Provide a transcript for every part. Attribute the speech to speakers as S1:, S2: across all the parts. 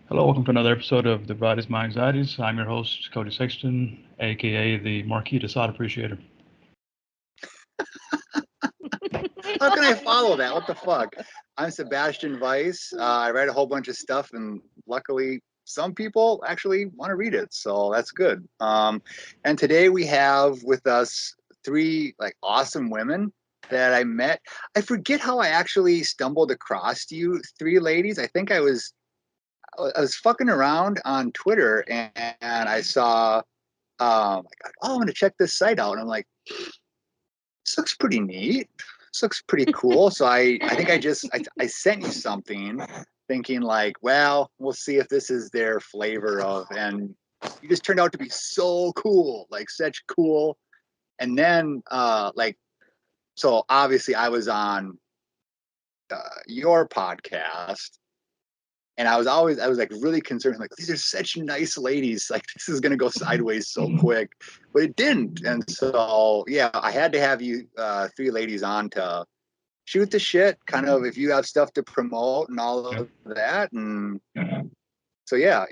S1: Hello, welcome to another episode of Divided My Anxieties. I'm your host, Cody Sexton, aka the Marquis de Sade Appreciator.
S2: How can I follow that? What the fuck? I'm Sebastian Weiss. I write a whole bunch of stuff, and luckily, some people actually want to read it, so that's good. And today we have with us three awesome women that I met. I forget how I actually stumbled across you three ladies. I think I was fucking around on Twitter, and I saw oh, I'm gonna check this site out, and I'm like, this looks pretty neat. This looks pretty cool. So I think I sent you something thinking like, well, we'll see if this is their flavor of, and you just turned out to be so cool, like such cool. And then so obviously I was on your podcast, and I was like really concerned, like these are such nice ladies, like this is gonna go sideways so quick, but it didn't. And so yeah, I had to have you three ladies on to shoot the shit, kind of if you have stuff to promote and all of that. And so yeah,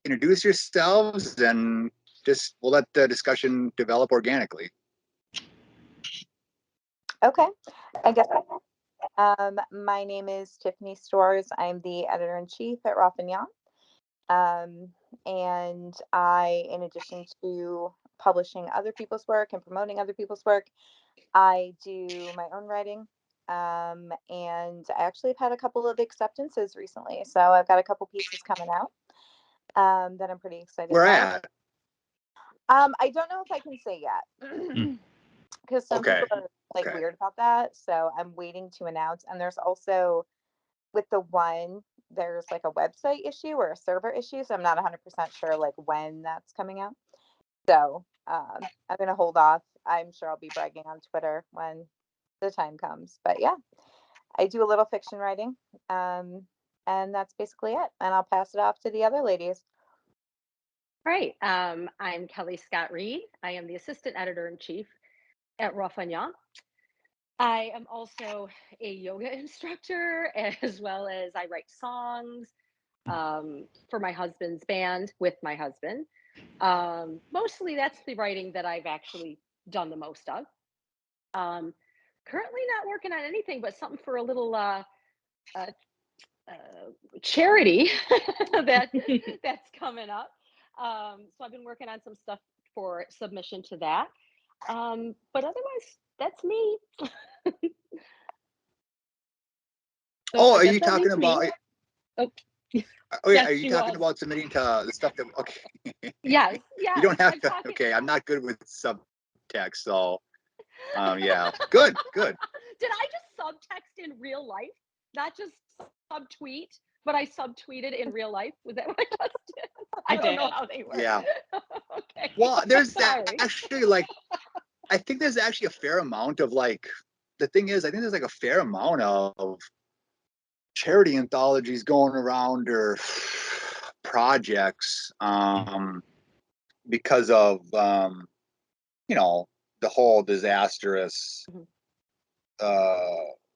S2: introduce yourselves and just we'll let the discussion develop organically.
S3: Okay, I guess. My name is Tiffany Storrs. I'm the editor-in-chief at Roi Fainéant. And I, in addition to publishing other people's work and promoting other people's work, I do my own writing. And I actually have had a couple of acceptances recently. So I've got a couple pieces coming out that I'm pretty excited
S2: Where
S3: about.
S2: at?
S3: I don't know if I can say yet. Because some people are weird about that. So I'm waiting to announce. And there's also with the one, there's like a website issue or a server issue. So I'm not 100% sure like when that's coming out. So I'm going to hold off. I'm sure I'll be bragging on Twitter when the time comes. But yeah, I do a little fiction writing. And that's basically it. And I'll pass it off to the other ladies.
S4: Right. I'm Kelly Scott Reed. I am the assistant editor-in-chief at Roi Fainéant. I am also a yoga instructor, as well as I write songs for my husband's band with my husband. Mostly that's the writing that I've actually done the most of. Currently not working on anything but something for a little charity that's coming up. So I've been working on some stuff for submission to that. But otherwise, that's me.
S2: So are you talking about?
S4: Oh
S2: yeah, are you talking about submitting to the stuff that? Okay.
S4: Yes. Yeah.
S2: You don't have to. Okay, I'm not good with subtext, so yeah, good.
S4: Did I just subtext in real life? Not just subtweet, but I subtweeted in real life. Was that what I just did? I don't know how they work.
S2: Yeah.
S4: Okay.
S2: Well, there's actually I think there's actually a fair amount of the thing is, I think there's a fair amount of charity anthologies going around or projects because of the whole disastrous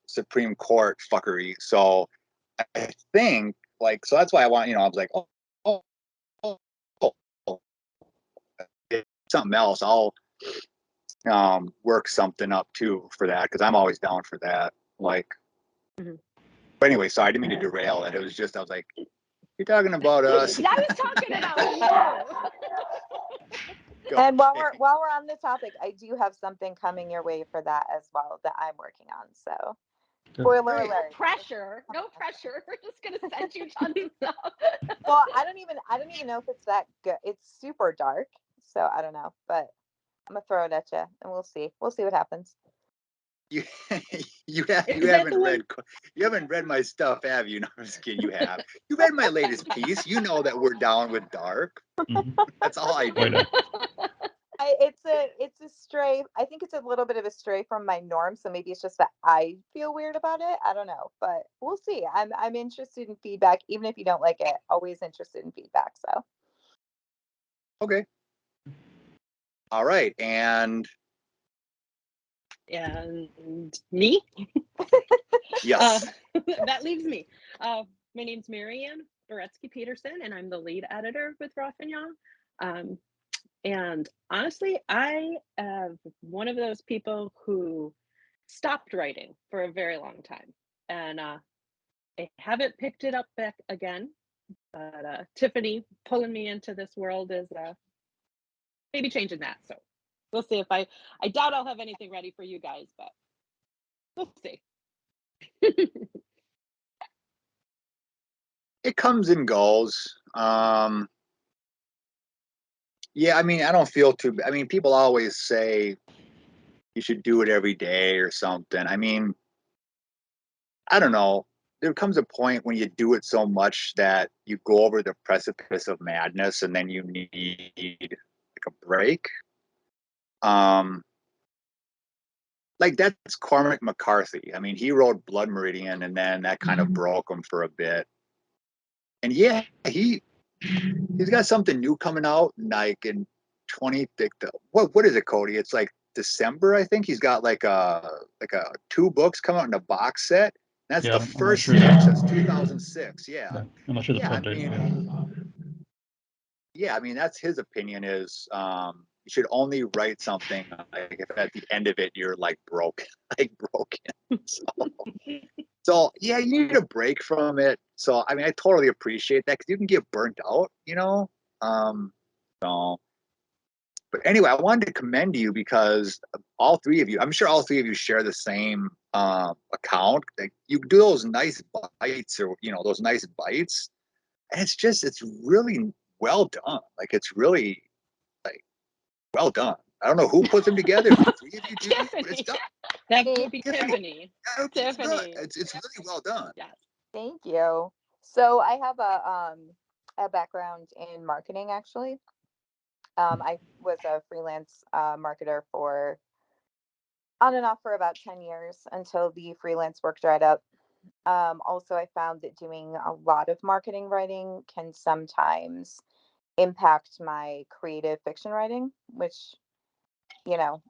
S2: Supreme Court fuckery. So I think so that's why I want I was like something else. I'll work something up too for that because I'm always down for that. But anyway, sorry, I didn't mean to derail it. It was just I was like, you're talking about us.
S4: I was talking about you.
S3: And while we're on the topic, I do have something coming your way for that as well that I'm working on. So spoiler alert.
S4: No pressure. We're just gonna send you tons of stuff.
S3: Well, I don't even know if it's that good. It's super dark, so I don't know, but I'm gonna throw it at you, and we'll see. We'll see what happens.
S2: You haven't read my stuff, have you? No, I'm just kidding. You have. You read my latest piece. You know that we're down with dark. That's all I do.
S3: It's a stray. I think it's a little bit of a stray from my norm, so maybe it's just that I feel weird about it. I don't know, but we'll see. I'm interested in feedback, even if you don't like it. Always interested in feedback. So.
S2: Okay. All right, and
S4: me.
S2: Yes.
S4: That leaves me.
S5: My name's Marianne Boretsky-Peterson, and I'm the lead editor with Roi Fainéant. And honestly, I am one of those people who stopped writing for a very long time. And I haven't picked it up back again. But Tiffany pulling me into this world is maybe changing that. So we'll see if I doubt I'll have anything ready for you guys, but we'll see.
S2: It comes and goes. Yeah, I mean, I don't feel too. I mean, people always say you should do it every day or something. I mean, I don't know. There comes a point when you do it so much that you go over the precipice of madness, and then you need like a break. Like that's Cormac McCarthy. I mean, he wrote Blood Meridian, and then that kind of broke him for a bit. And yeah, he's got something new coming out, like in 20. What is it, Cody? It's like December, I think. He's got like a 2 books come out in a box set. That's
S1: Yeah,
S2: the
S1: I'm not
S2: first
S1: sure
S2: set
S1: that.
S2: since 2006. Yeah.
S1: Yeah, I'm not sure that's
S2: Yeah, I
S1: updated.
S2: mean, yeah, I mean that's his opinion is you should only write something like if at the end of it you're like broken, like broken. So yeah, you need a break from it. So I mean, I totally appreciate that because you can get burnt out, you know. So, but anyway, I wanted to commend you because all 3 of you, I'm sure all 3 of you share the same account. Like you do those nice bites, or those nice bites, and it's really well done. Like it's really like well done. I don't know who puts them together. If the 3 of you do, but it's
S5: Tiffany.
S2: done.
S5: That would be Tiffany.
S2: It's good.
S5: Tiffany.
S2: It's really well done.
S5: Yes.
S3: Thank you. So I have a background in marketing actually. I was a freelance marketer for on and off for about 10 years until the freelance work dried up. Also, I found that doing a lot of marketing writing can sometimes impact my creative fiction writing, which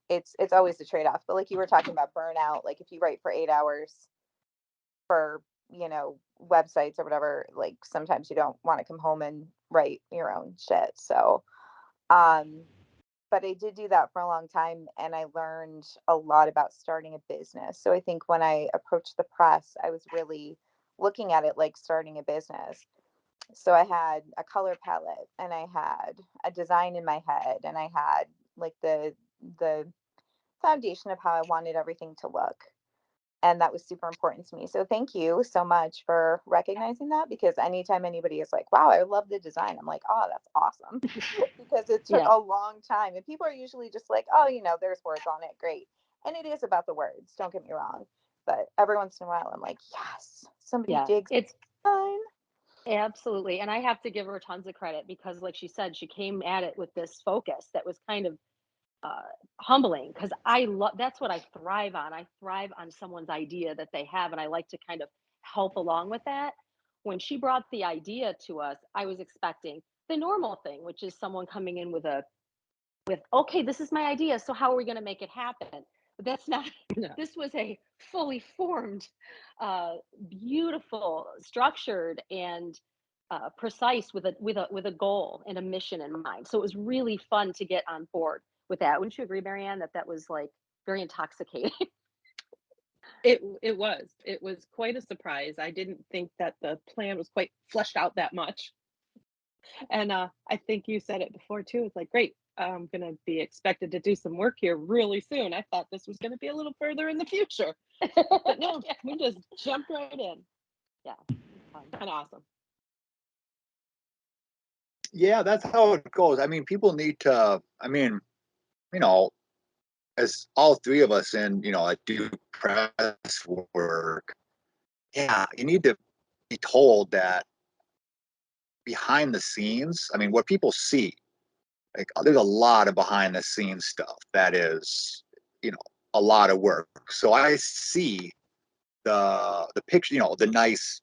S3: it's always a trade-off. But like you were talking about burnout, like if you write for 8 hours for websites or whatever, like sometimes you don't want to come home and write your own shit. So but I did do that for a long time, and I learned a lot about starting a business. So I think when I approached the press, I was really looking at it like starting a business. So I had a color palette, and I had a design in my head, and I had like the foundation of how I wanted everything to look. And that was super important to me. So thank you so much for recognizing that, because anytime anybody is like, wow, I love the design, I'm like, oh, that's awesome. Because it took
S4: Yeah.
S3: a long time. And people are usually just like, oh, there's words on it. Great. And it is about the words. Don't get me wrong. But every once in a while, I'm like, yes, somebody
S4: Yeah.
S3: digs
S4: It's
S3: mine.
S4: absolutely. And I have to give her tons of credit because, like she said, she came at it with this focus that was kind of humbling because I love that's what I thrive on. I thrive on someone's idea that they have, and I like to kind of help along with that. When she brought the idea to us, I was expecting the normal thing, which is someone coming in with okay, this is my idea, so how are we going to make it happen? But that's not.
S5: No.
S4: This was a fully formed, beautiful, structured, and precise with a goal and a mission in mind. So it was really fun to get on board with that. Wouldn't you agree, Marianne, that that was like very intoxicating?
S5: It was quite a surprise. I didn't think that the plan was quite fleshed out that much. And I think you said it before too. It's like, great, I'm gonna be expected to do some work here really soon. I thought this was gonna be a little further in the future, but no, we just jumped right in.
S4: Yeah,
S5: Kind of awesome.
S2: Yeah, that's how it goes. I mean, people need to. I mean, you know, as all 3 of us like do press work. Yeah, you need to be told that behind the scenes. I mean, what people see, like there's a lot of behind the scenes stuff that is, a lot of work. So I see the picture, the nice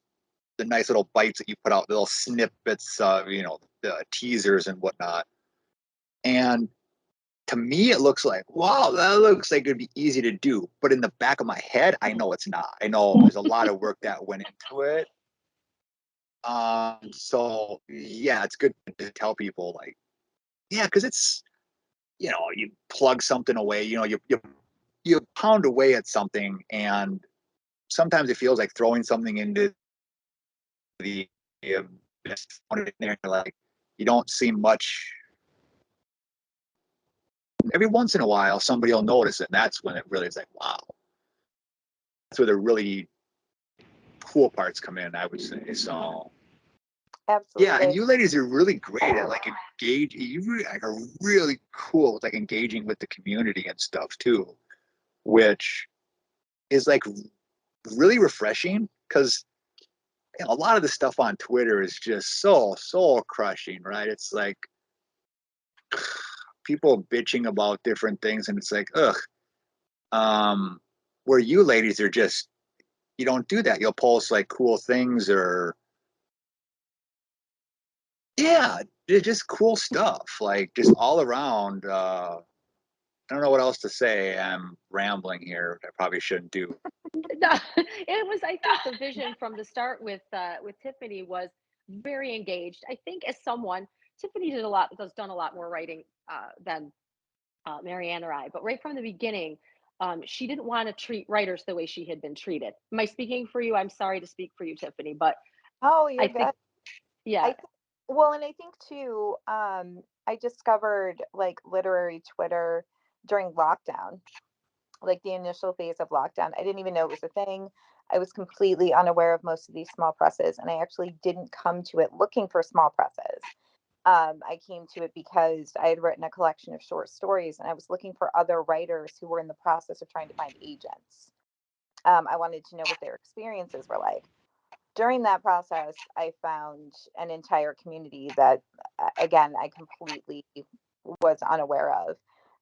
S2: little bites that you put out, little snippets, the teasers and whatnot. And to me, it looks like, wow, that looks like it'd be easy to do. But in the back of my head, I know it's not. I know there's a lot of work that went into it. So yeah, it's good to tell people like, yeah, because it's, you know, you plug something away, you know, you pound away at something, and sometimes it feels like throwing something into the in there, like you don't see much. Every once in a while, somebody will notice it, and that's when it really is like, wow. That's where the really cool parts come in, I would say. So yeah, and
S3: Absolutely.
S2: you ladies are really great at like engage. You really, like, are really cool with like engaging with the community and stuff too, which is like really refreshing because, you know, a lot of the stuff on Twitter is just so soul crushing, right? It's like people bitching about different things, and it's like, ugh. Where you ladies are just, you don't do that. You'll post like cool things, or yeah, just cool stuff, like just all around. I don't know what else to say. I'm rambling here. I probably shouldn't do.
S4: No, it was, I think the vision from the start with Tiffany was very engaged. I think as someone, Tiffany does done a lot more writing than Marianne or I, but right from the beginning, she didn't want to treat writers the way she had been treated. Am I speaking for you? I'm sorry to speak for you, Tiffany, but
S3: Oh,
S4: I
S3: you're good.
S4: think,
S3: I
S4: yeah,
S3: think, well, and I think too, I discovered like literary Twitter during lockdown, like the initial phase of lockdown. I didn't even know it was a thing. I was completely unaware of most of these small presses, and I actually didn't come to it looking for small presses. I came to it because I had written a collection of short stories, and I was looking for other writers who were in the process of trying to find agents. I wanted to know what their experiences were like. During that process, I found an entire community that, again, I completely was unaware of.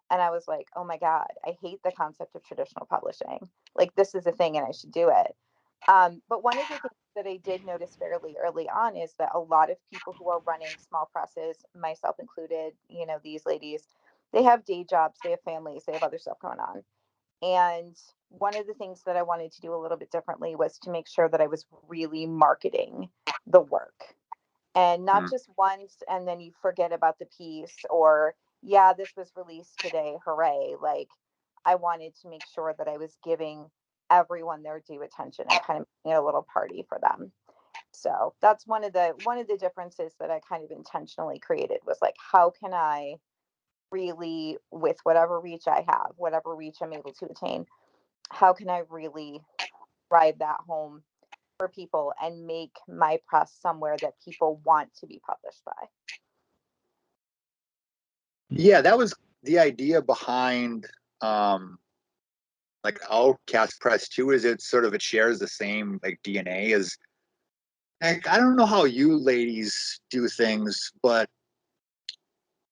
S3: And I was like, oh my God, I hate the concept of traditional publishing. Like, this is a thing and I should do it. But one of the things that I did notice fairly early on is that a lot of people who are running small presses, myself included, you know, these ladies, they have day jobs, they have families, they have other stuff going on. And one of the things that I wanted to do a little bit differently was to make sure that I was really marketing the work, and not
S2: Hmm.
S3: just once and then you forget about the piece, or, yeah, this was released today, hooray. Like, I wanted to make sure that I was giving everyone their due attention and kind of making it a little party for them. So that's one of the differences that I kind of intentionally created, was like, how can I really, with whatever reach I have, whatever reach I'm able to attain, how can I really drive that home for people and make my press somewhere that people want to be published by?
S2: Yeah, that was the idea behind like Outcast Press too. Is it sort of, it shares the same like DNA as, like, I don't know how you ladies do things, but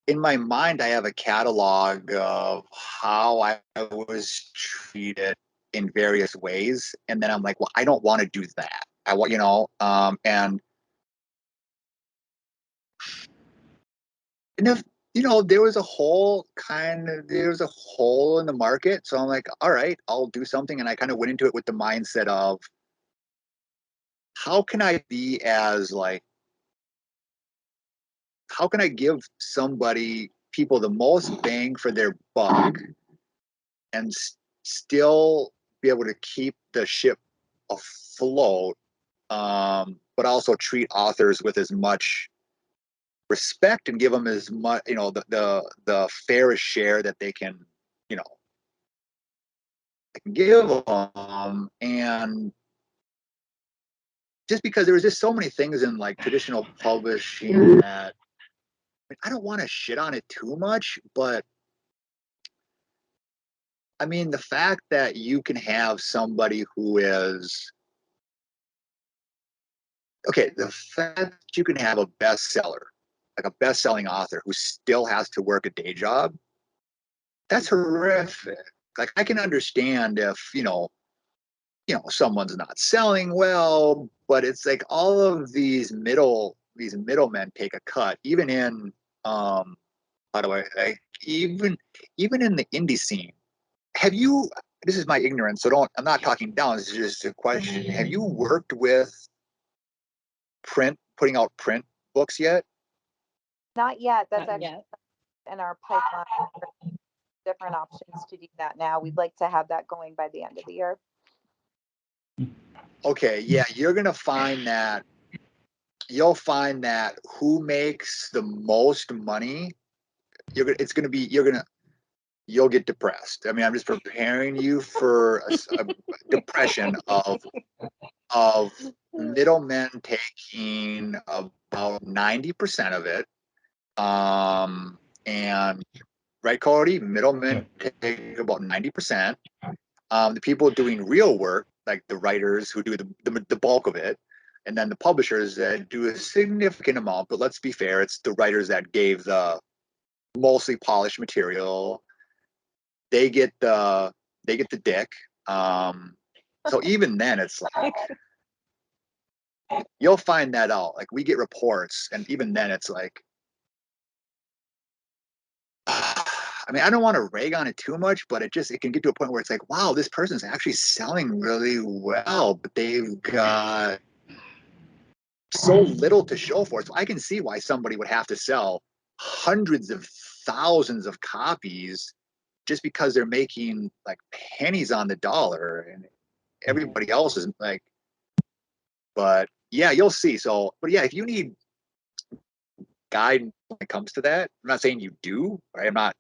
S2: in my mind, I have a catalog of how I was treated in various ways, and then I'm like, well, I don't want to do that. I want, you know, and if, you know, there was a hole in the market, so I'm like, all right, I'll do something, and I kind of went into it with the mindset of, how can I be as like, how can I give people the most bang for their buck, and still be able to keep the ship afloat, but also treat authors with as much respect, and give them as much, you know, the fairest share that they can, you know, give them. And just because there was just so many things in like traditional publishing that, I don't want to shit on it too much, but I mean, the fact that you can have somebody who is, okay, the fact that you can have a bestseller, like a best-selling author who still has to work a day job, that's horrific. Like, I can understand if, someone's not selling well, but it's like all of these middlemen take a cut, even in, how do I, like, even in the indie scene. Have you, this is my ignorance, so I'm not talking down, this is just a question. Have you worked with putting out print books yet?
S3: Not yet. That's
S5: Not
S3: actually
S5: yet.
S3: in our pipeline. Different options to do that now. We'd like to have that going by the end of the year.
S2: Okay, yeah, you're gonna find that you'll find that who makes the most money, you'll get depressed. I mean, I'm just preparing you for a depression of middlemen taking about 90% of it. And right, Cody, middlemen take about 90%. The people doing real work, like the writers who do the bulk of it, and then the publishers that do a significant amount. But let's be fair, it's the writers that gave the mostly polished material. They get the dick. So even then, it's like you'll find that out. Like we get reports, and even then, it's like. I mean, I don't want to rag on it too much, but it can get to a point where it's like, wow, this person's actually selling really well, but they've got so little to show for it. So I can see why somebody would have to sell hundreds of thousands of copies just because they're making like pennies on the dollar, and everybody else is like, but yeah, you'll see. So, but yeah, if you need guidance when it comes to that, I'm not saying you do, right? I'm not.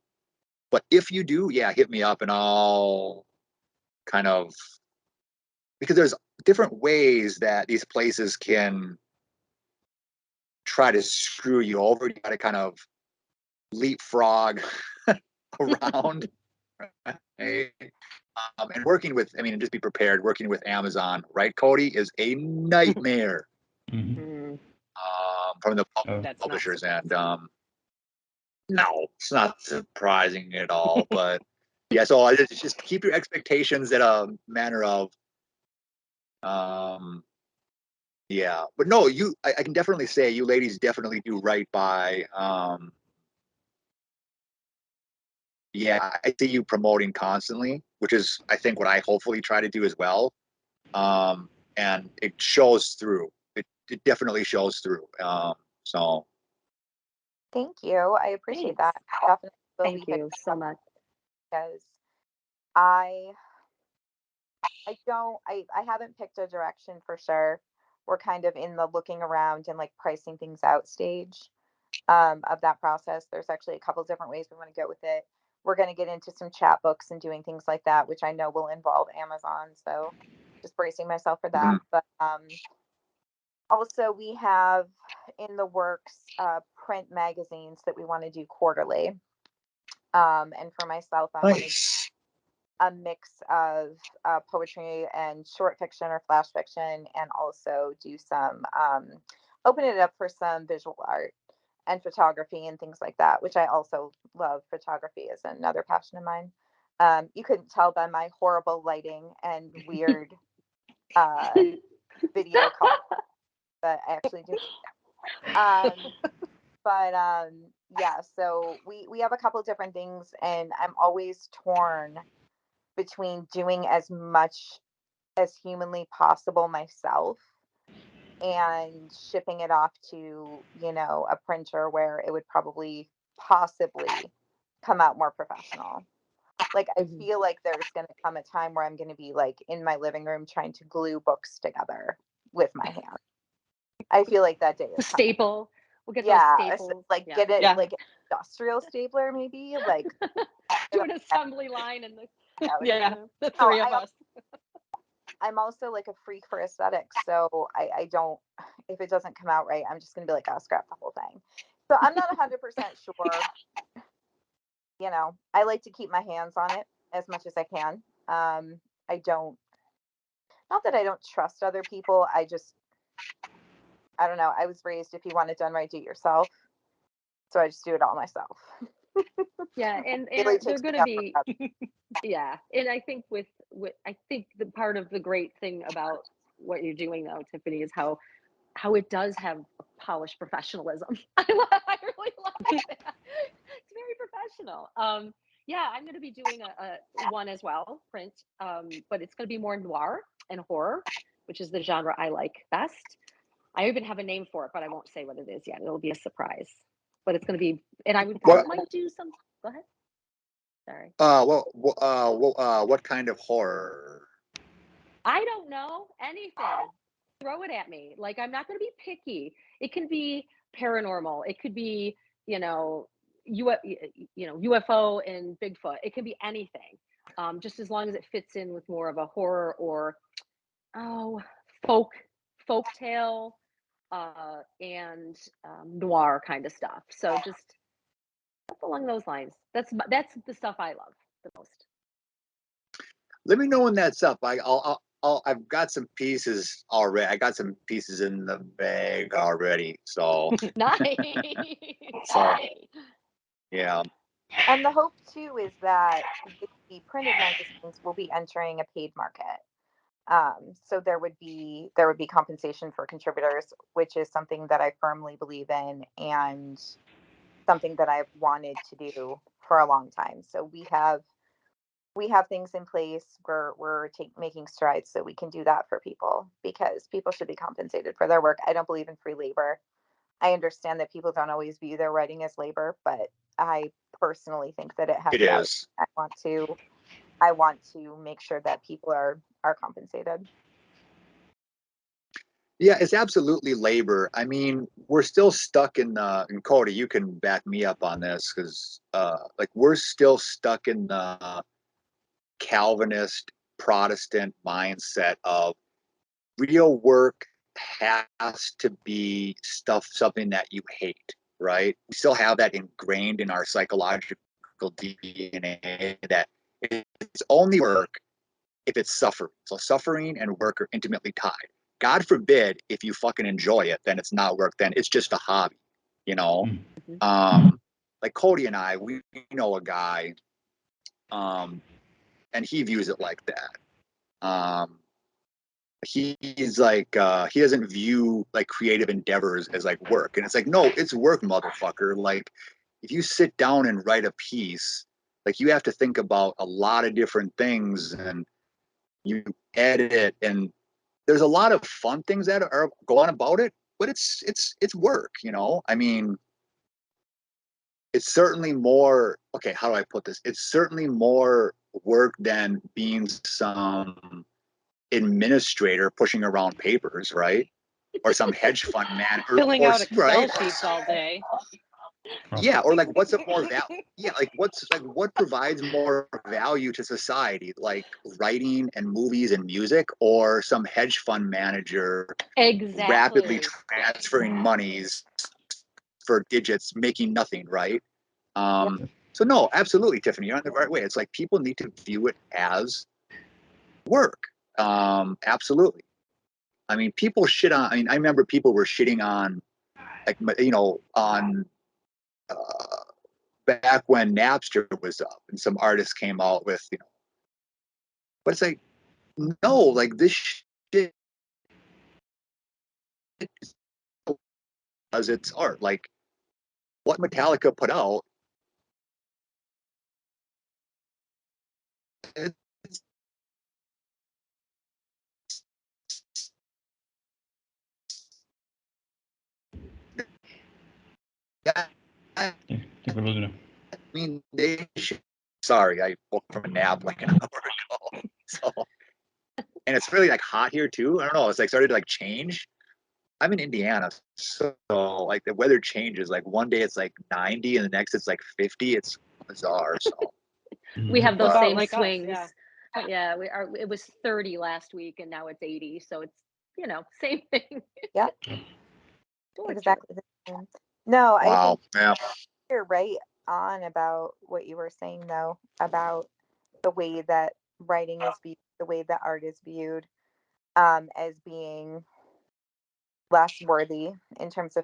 S2: But if you do, yeah, hit me up and I'll kind of, because there's different ways that these places can try to screw you over. You got to kind of leapfrog around. Right? And working with, I mean, just be prepared. Working with Amazon, right, Cody, is a nightmare from the publishers. And no, it's not surprising at all. But yeah, so I just keep your expectations at a manner of, yeah. But no, I can definitely say you ladies definitely do right by, yeah, I see you promoting constantly, which is, I think, what I hopefully try to do as well. And it shows through. It definitely shows through. So
S3: Thank you. I appreciate that. Definitely will
S4: Thank
S3: be
S4: you so much.
S3: because I I haven't picked a direction for sure. We're kind of in the looking around and like pricing things out stage of that process. There's actually a couple different ways we want to go with it. We're going to get into some chat books and doing things like that, which I know will involve Amazon. So just bracing myself for that. But also, we have in the works print magazines that we want to do quarterly. And for myself, I want to do a mix of poetry and short fiction or flash fiction, and also do some open it up for some visual art and photography and things like that, which I also love. Photography is another passion of mine. You couldn't tell by my horrible lighting and weird video call, but I actually do. But yeah, so we have a couple different things, and I'm always torn between doing as much as humanly possible myself and shipping it off to, a printer where it would probably possibly come out more professional. Like I feel like there's going to come a time where I'm going to be like in my living room trying to glue books together with my hand. I feel like that day is coming.
S4: Staple. We'll get
S3: Yeah,
S4: those staples.
S3: like
S4: Yeah.
S3: get it like an industrial stapler maybe, like
S4: Do an assembly line and
S3: yeah,
S4: the three of us.
S3: I'm also like a freak for aesthetics, so I don't, if it doesn't come out right, I'm just gonna be like, I'll scrap the whole thing. So I'm not 100% sure. I like to keep my hands on it as much as I can. I don't, not that I don't trust other people. I don't know. I was raised, if you want it done right, do it yourself. So I just do it all myself.
S4: Yeah, and
S3: Really
S4: they're
S3: takes
S4: going
S3: me
S4: to
S3: out
S4: be, yeah. And I think I think the part of the great thing about what you're doing though, Tiffany, is how it does have a polished professionalism. I really like that. It's very professional. Yeah, I'm going to be doing a one as well, print, but it's going to be more noir and horror, which is the genre I like best. I even have a name for it, but I won't say what it is yet. It'll be a surprise. But it's going to be, and I
S2: What?
S4: might do some. Go ahead. Sorry.
S2: What kind of horror?
S4: I don't know anything. Throw it at me. Like, I'm not going to be picky. It can be paranormal. It could be, you know, UFO and Bigfoot. It can be anything. Just as long as it fits in with more of a horror or folk tale and noir kind of stuff. So just stuff along those lines. That's the stuff I love the most.
S2: Let me know when that's up. I've got some pieces already. I got some pieces in the bag already. So
S4: Nice.
S2: so yeah.
S3: And the hope too is that the printed magazines will be entering a paid market. So there would be compensation for contributors, which is something that I firmly believe in and something that I've wanted to do for a long time. So we have things in place. We're making strides so we can do that for people, because people should be compensated for their work. I don't believe in free labor. I understand that people don't always view their writing as labor, but I personally think that it has
S2: It
S3: value.
S2: is.
S3: I want to make sure that people are compensated.
S2: Yeah, it's absolutely labor. I mean, we're still stuck in and Cody, you can back me up on this, because like we're still stuck in the Calvinist Protestant mindset of real work has to be something that you hate, right? We still have that ingrained in our psychological DNA that it's only work if it's suffering. So suffering and work are intimately tied. God forbid if you fucking enjoy it, then it's not work, then it's just a hobby, you know?
S4: Mm-hmm.
S2: Like Cody and I, we know a guy, and he views it like that. He's like he doesn't view like creative endeavors as like work, and it's like, no, it's work, motherfucker. Like if you sit down and write a piece, like you have to think about a lot of different things, and you edit it, and there's a lot of fun things that are go on about it, but it's work, you know. I mean, it's certainly more, okay, how do I put this, it's certainly more work than being some administrator pushing around papers, right? Or some hedge fund man,
S5: Filling
S2: or
S5: out Excel
S2: right?
S5: sheets all day.
S2: Yeah, or like what's a more value? Yeah, like what provides more value to society, like writing and movies and music, or some hedge fund manager rapidly
S4: Exactly.
S2: transferring monies for digits, making nothing, right?
S3: Yep.
S2: So no, absolutely, Tiffany, you're on the right way. It's like people need to view it as work. Absolutely. I mean, people shit on. I mean, I remember people were shitting on, like, you know, on back when Napster was up, and some artists came out with, you know, but it's like, no, like this shit as it's art. Like what Metallica put out, it's, I
S1: I think we're losing him.
S2: mean, they should. Sorry, I woke from a nap like an hour ago. So, and it's really like hot here too. I don't know. It's like started to like change. I'm in Indiana, so like the weather changes. Like one day it's like 90, and the next it's like 50. It's bizarre. So,
S4: We have those
S2: but
S5: About
S4: same
S5: like us,
S4: swings.
S5: yeah.
S4: Yeah, it was 30 last week and now it's 80. So it's, same thing.
S3: Yeah,
S4: Torture.
S3: exactly the same. No, I
S2: wow,
S3: think
S2: yeah,
S3: you're right on about what you were saying, though, about the way that writing is viewed, the way that art is viewed, as being less worthy in terms of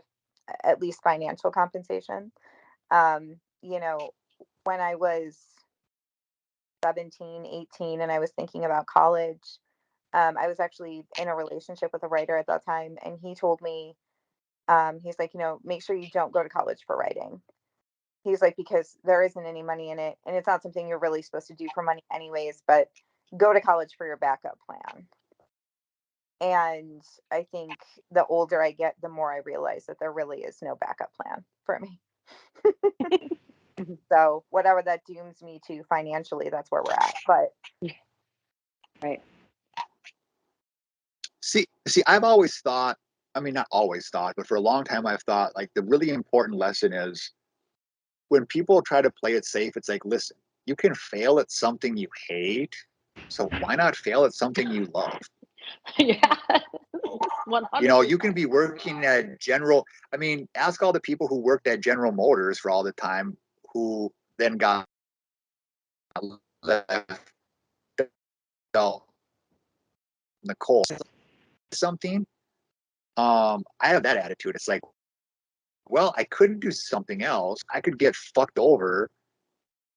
S3: at least financial compensation. You know, when I was 17, 18, and I was thinking about college, I was actually in a relationship with a writer at that time, and he told me, he's like, make sure you don't go to college for writing. He's like, because there isn't any money in it, and it's not something you're really supposed to do for money anyways, but go to college for your backup plan. And I think the older I get, the more I realize that there really is no backup plan for me. So whatever that dooms me to financially, that's where we're at. But
S4: Right.
S2: See, I've always thought, I mean, not always thought, but for a long time I've thought like the really important lesson is when people try to play it safe, it's like, listen, you can fail at something you hate, so why not fail at something you love?
S4: Yeah. 100%.
S2: You know, you can be working at I mean, ask all the people who worked at General Motors for all the time who then got left out in the cold. Something. I have that attitude. It's like, well, I couldn't do something else. I could get fucked over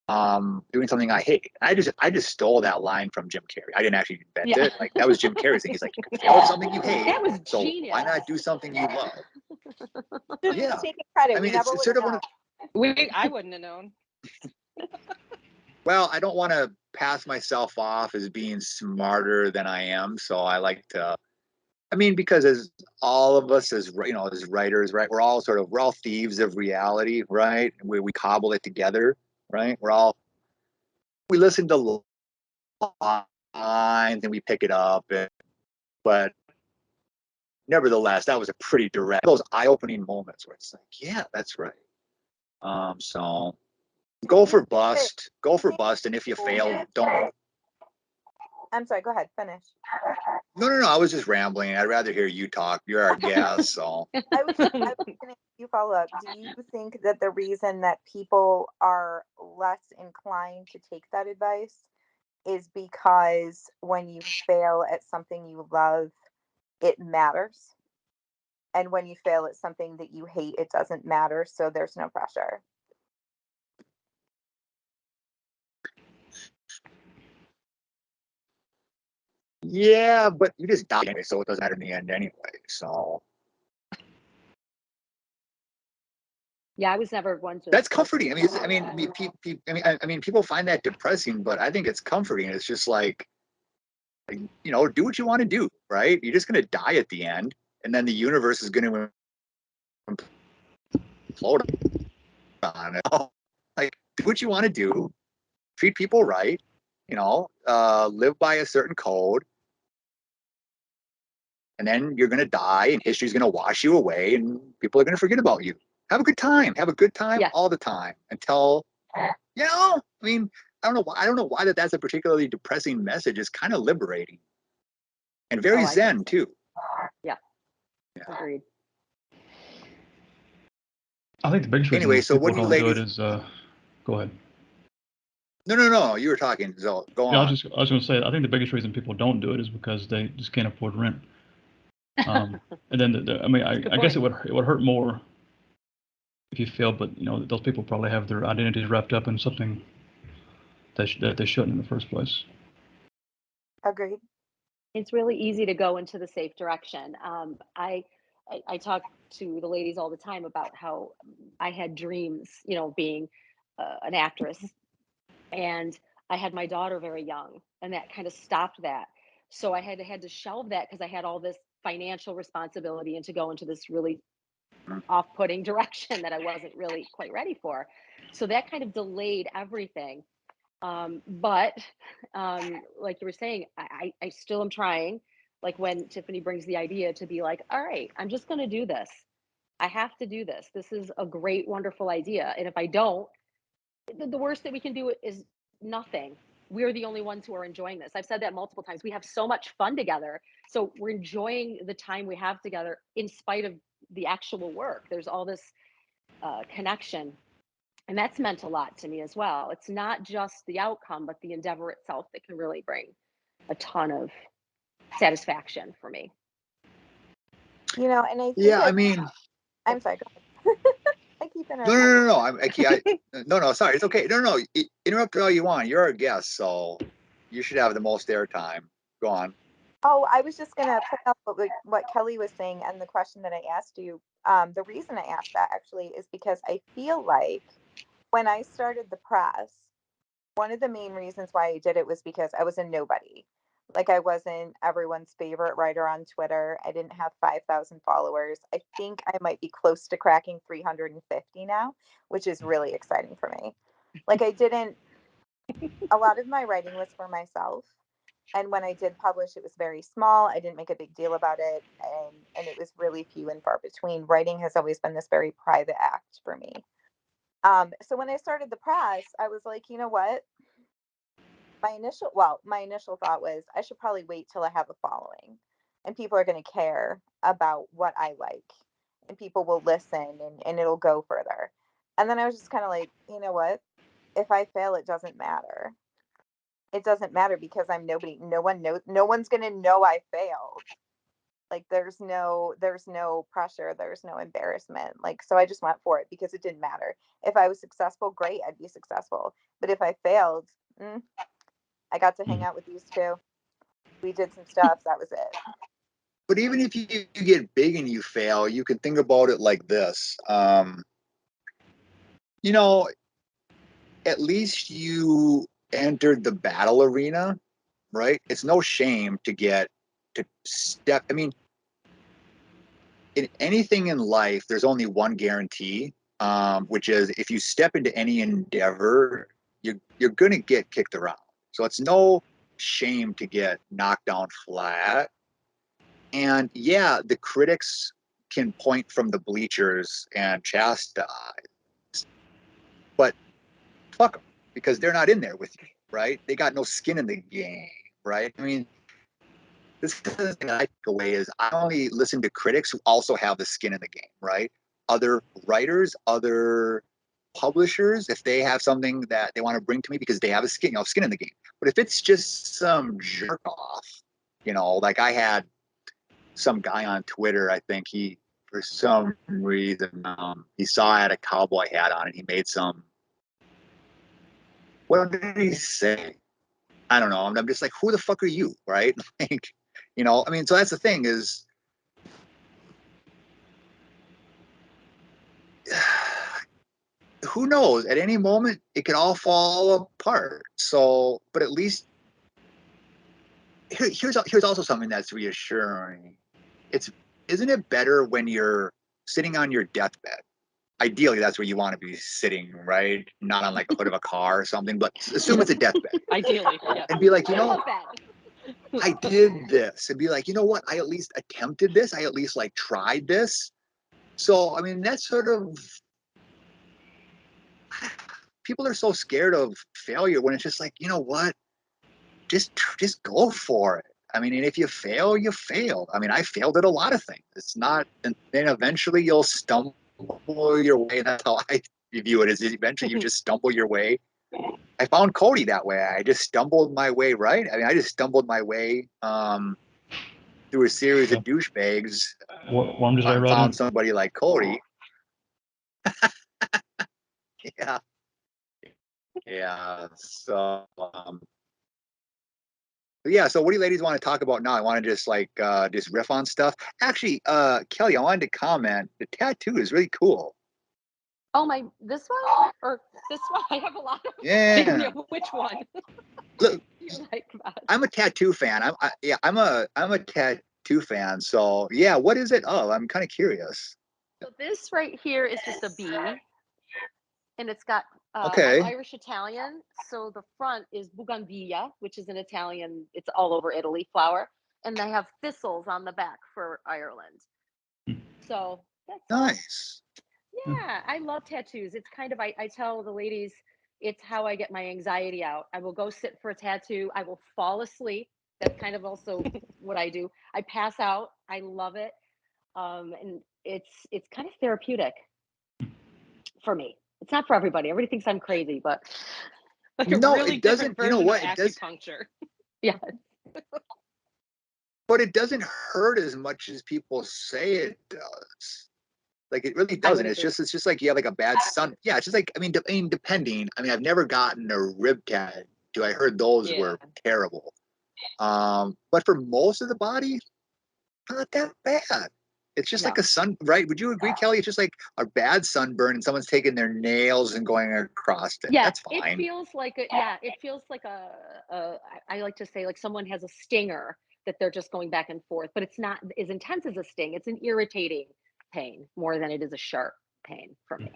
S2: doing something I hate. I just stole that line from Jim Carrey. I didn't actually invent it. Like that was Jim Carrey's thing. He's like, you can fail at something you hate.
S4: That was
S2: so
S4: genius.
S2: why not do something you love? Yeah.
S3: just taking credit.
S2: I mean,
S3: we never
S2: it's sort of one of,
S4: I wouldn't have known.
S2: well, I don't want to pass myself off as being smarter than I am. So I like to, I mean, because as all of us as as writers, right, we're all thieves of reality, right? We cobble it together, right? We listen to lines and we pick it up, but nevertheless, that was a pretty direct, those eye-opening moments where it's like, yeah, that's right. So go for bust, and if you fail, don't.
S3: I'm sorry, go ahead, finish.
S2: No, I was just rambling. I'd rather hear you talk. You're our guest, so.
S3: I was going to you follow up. Do you think that the reason that people are less inclined to take that advice is because when you fail at something you love, it matters? And when you fail at something that you hate, it doesn't matter, so there's no pressure.
S2: Yeah, but you just die anyway, so it doesn't matter in the end anyway. So
S4: Yeah, I was never one to.
S2: that's comforting. I mean, people find that depressing, but I think it's comforting. It's just like do what you want to do, right? You're just gonna die at the end, and then the universe is gonna implode on it. Like, do what you want to do, treat people right, live by a certain code, and then you're gonna die, and history's gonna wash you away, and people are gonna forget about you. Have a good time. Have a good time all the time until, I mean, I don't know why that's a particularly depressing message. It's kind of liberating and very zen too.
S4: Yeah. Agreed.
S1: I think the biggest reason
S2: Anyway, so
S1: people
S2: what do you
S1: don't do it
S2: ladies?
S1: is, go ahead.
S2: No. You were talking, so go on.
S1: I was going to say, I think the biggest reason people don't do it is because they just can't afford rent. And then, I mean, I guess it would hurt more if you fail, but those people probably have their identities wrapped up in something that they shouldn't in the first place.
S3: Agreed.
S4: It's really easy to go into the safe direction. I talk to the ladies all the time about how I had dreams, being an actress, and I had my daughter very young, and that kind of stopped that. So I had to shelve that because I had all this financial responsibility and to go into this really off-putting direction that I wasn't really quite ready for. So that kind of delayed everything. But like you were saying, I still am trying. Like when Tiffany brings the idea to be like, all right, I'm just going to do this. I have to do this. This is a great, wonderful idea. And if I don't, the worst that we can do is nothing. We're the only ones who are enjoying this. I've said that multiple times. We have so much fun together. So we're enjoying the time we have together in spite of the actual work. There's all this connection. And that's meant a lot to me as well. It's not just the outcome, but the endeavor itself that can really bring a ton of satisfaction for me.
S3: And I think
S2: I mean,
S3: I'm sorry, go ahead. I keep interrupting.
S2: No. Sorry, it's okay. No. Interrupt all you want. You're our guest, so you should have the most airtime. Go on.
S3: Oh, I was just gonna put up what Kelly was saying and the question that I asked you. The reason I asked that actually is because I feel like when I started the press, one of the main reasons why I did it was because I was a nobody. Like, I wasn't everyone's favorite writer on Twitter. I didn't have 5,000 followers. I think I might be close to cracking 350 now, which is really exciting for me. Like, a lot of my writing was for myself. And when I did publish, it was very small. I didn't make a big deal about it. And it was really few and far between. Writing has always been this very private act for me. So when I started the press, I was like, you know what? My initial thought was I should probably wait till I have a following and people are going to care about what I like and people will listen and it'll go further. And then I was just kind of like, you know what? If I fail, it doesn't matter. It doesn't matter because I'm nobody. No one knows. No one's going to know I failed. Like there's no pressure. There's no embarrassment. Like, so I just went for it because it didn't matter. If I was successful, great, I'd be successful. But if I failed, I got to hang out with these two. We did some stuff. That was it.
S2: But even if you get big and you fail, you can think about it like this. You know, at least you entered the battle arena, right? It's no shame to step. I mean, in anything in life, there's only one guarantee, which is if you step into any endeavor, you're going to get kicked around. So it's no shame to get knocked down flat. And yeah, the critics can point from the bleachers and chastise, but fuck them because they're not in there with you, right? They got no skin in the game, right? I mean, this is the thing I take away is I only listen to critics who also have the skin in the game, right? Other writers, other publishers, if they have something that they want to bring to me because they have a skin in the game. But if it's just some jerk off, like I had some guy on Twitter, I think for some reason, he saw I had a cowboy hat on and he made what did he say? I don't know. I'm just like, who the fuck are you? Right? Like, I mean, so that's the thing is, who knows? At any moment, it could all fall apart. So, but at least here's also something that's reassuring. Isn't it better when you're sitting on your deathbed? Ideally, that's where you want to be sitting, right? Not on like the hood of a car or something, but assume it's a deathbed.
S5: Ideally, yeah.
S2: And be like,
S4: I
S2: I did this. And be like, you know what? I at least attempted this. I at least like tried this. So, I mean, that's sort of, people are so scared of failure when it's just like, you know what? Just go for it. I mean, and if you fail, you failed. I mean, I failed at a lot of things. It's not, and then eventually you'll stumble your way. That's how I view it. Is eventually you just stumble your way. I found Cody that way. I just stumbled my way right. I mean, I just stumbled my way through a series of douchebags.
S1: Worm just right
S2: found
S1: in.
S2: somebody like Cody. Yeah. Yeah. So, yeah. So, what do you ladies want to talk about now? I want to just just riff on stuff. Actually, Kelly, I wanted to comment. The tattoo is really cool.
S4: Oh my, this one or this one? I have a lot of.
S2: Yeah.
S4: Which one?
S2: Look,
S4: You like that?
S2: I'm a tattoo fan. I'm a tattoo fan. So yeah, what is it? Oh, I'm kind of curious.
S4: So this right here is just a bee, and it's got.
S2: Okay.
S4: I'm Irish Italian, so the front is bougainvillea, which is an Italian. It's all over Italy flower, and they have thistles on the back for Ireland. So that's
S2: nice.
S4: Yeah, I love tattoos. It's kind of, I tell the ladies, it's how I get my anxiety out. I will go sit for a tattoo. I will fall asleep. That's kind of also what I do. I pass out. I love it. And it's kind of therapeutic for me. It's not for everybody. Everybody thinks I'm crazy, but like a
S2: No,
S4: really
S2: it doesn't.
S4: different
S2: You know
S4: version
S2: what?
S4: of
S2: It does.
S4: acupuncture. Yeah.
S2: But it doesn't hurt as much as people say it does. Like it really doesn't. It's just like you have like a bad sun. Yeah, it's just like I mean, depending. I mean, I've never gotten a rib tattoo. I heard those were terrible. But for most of the body, not that bad. It's just like a sun, right? Would you agree, Kelly? It's just like a bad sunburn and someone's taking their nails and going across it.
S4: Yeah,
S2: That's fine.
S4: it feels like I like to say like someone has a stinger that they're just going back and forth, but it's not as intense as a sting. It's an irritating pain more than it is a sharp pain for me.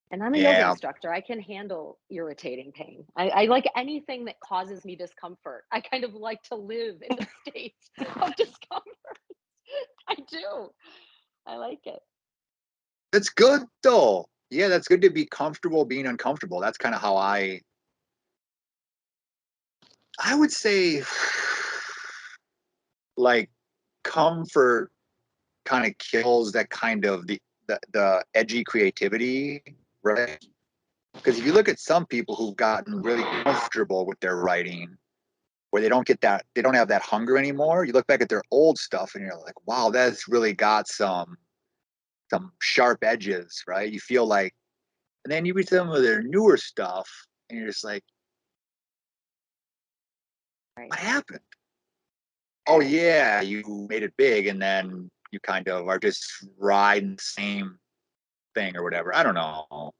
S4: And I'm a yoga instructor. I can handle irritating pain. I like anything that causes me discomfort. I kind of like to live in the state of discomfort. I do. I like it.
S2: That's good though. Yeah, that's good to be comfortable being uncomfortable. That's kind of how I would say like comfort kind of kills that kind of the edgy creativity, right? Because if you look at some people who've gotten really comfortable with their writing, where they don't have that hunger anymore, you look back at their old stuff and you're like, wow, that's really got some sharp edges, right? You feel like, and then you read some of their newer stuff and you're just like, what happened? Oh yeah, you made it big and then you kind of are just riding the same thing or whatever. I don't know.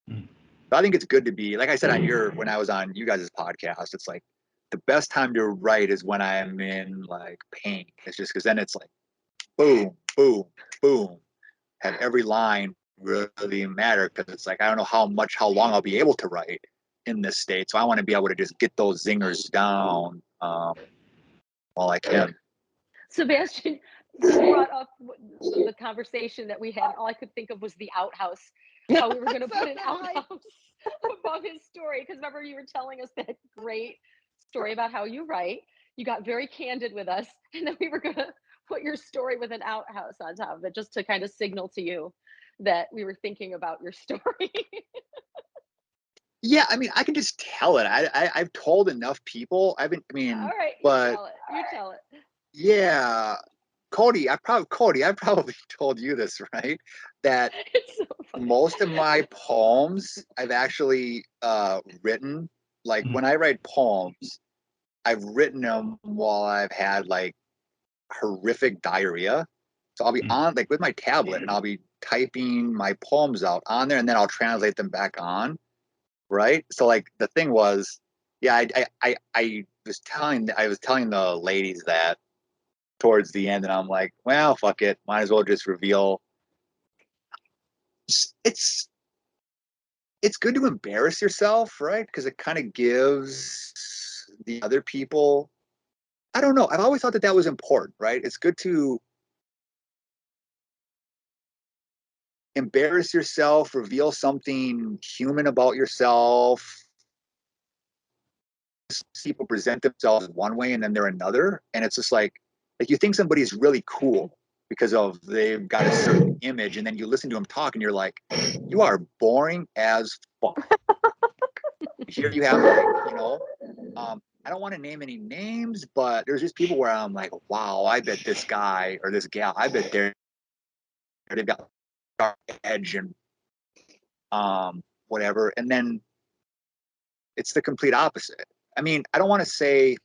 S2: But I think it's good to be, like I said when I was on you guys' podcast, it's like the best time to write is when I'm in like pain. It's just because then it's like boom, boom, boom. Have every line really matter because it's like I don't know how long I'll be able to write in this state. So I want to be able to just get those zingers down while I can.
S4: Sebastian, you brought up the conversation that we had, and all I could think of was the outhouse. How we were going to put an outhouse above his story. Because remember, you were telling us that great story about how you write. You got very candid with us, and then we were going to put your story with an outhouse on top of it, just to kind of signal to you that we were thinking about your story.
S2: Yeah, I mean, I can just tell it. I've told enough people. All
S4: right,
S2: but
S4: you tell it.
S2: Yeah, Cody, I probably told you this, right? That
S4: so
S2: most of my poems I've actually written. Like when I write poems, I've written them while I've had like horrific diarrhea. So I'll be on like with my tablet and I'll be typing my poems out on there and then I'll translate them back on. Right. So like the thing was, yeah, I was telling the ladies that towards the end and I'm like, well, fuck it. Might as well just reveal. It's good to embarrass yourself, right? Because it kind of gives the other people, I don't know. I've always thought that was important, right? It's good to embarrass yourself, reveal something human about yourself. People present themselves one way and then they're another. And it's just like you think somebody's really cool because they've got a certain image. And then you listen to them talk and you're like, you are boring as fuck. Here you have I don't want to name any names, but there's just people where I'm like, wow, I bet this guy or this gal, I bet they've got dark edge and whatever. And then it's the complete opposite. I mean, I don't want to say,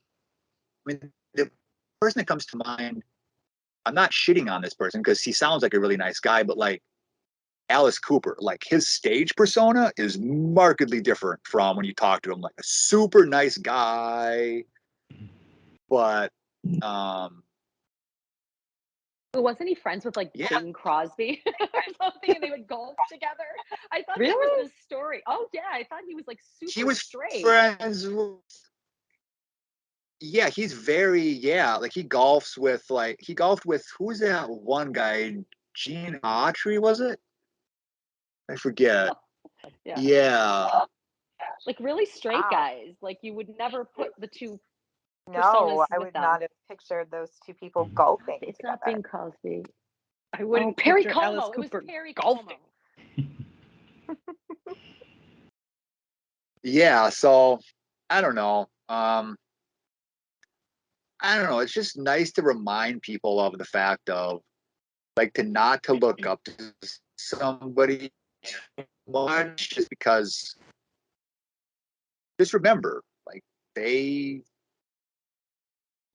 S2: the person that comes to mind, I'm not shitting on this person because he sounds like a really nice guy, but like Alice Cooper, like his stage persona is markedly different from when you talk to him, like a super nice guy, but
S4: wasn't he friends with like Bing Crosby or something, and they would golf together? I thought that was this story. Oh yeah, I thought he was like super
S2: he was
S4: straight.
S2: Friends with, yeah, he's very, like he golfs with who's that one guy, Gene Autry, was it? I forget. Yeah.
S4: Like really straight guys. Like you would never put the two
S3: No,
S4: personas
S3: I
S4: with
S3: would
S4: them.
S3: not have pictured those two people golfing
S4: It's
S3: together.
S4: not Bing Crosby.
S5: I wouldn't
S4: Perry
S5: picture
S4: Como.
S5: Alice
S4: It was
S5: Cooper
S4: Perry
S5: golfing.
S4: Como.
S2: Yeah, so I don't know. I don't know. It's just nice to remind people of the fact of like to look up to somebody too much just because remember, like they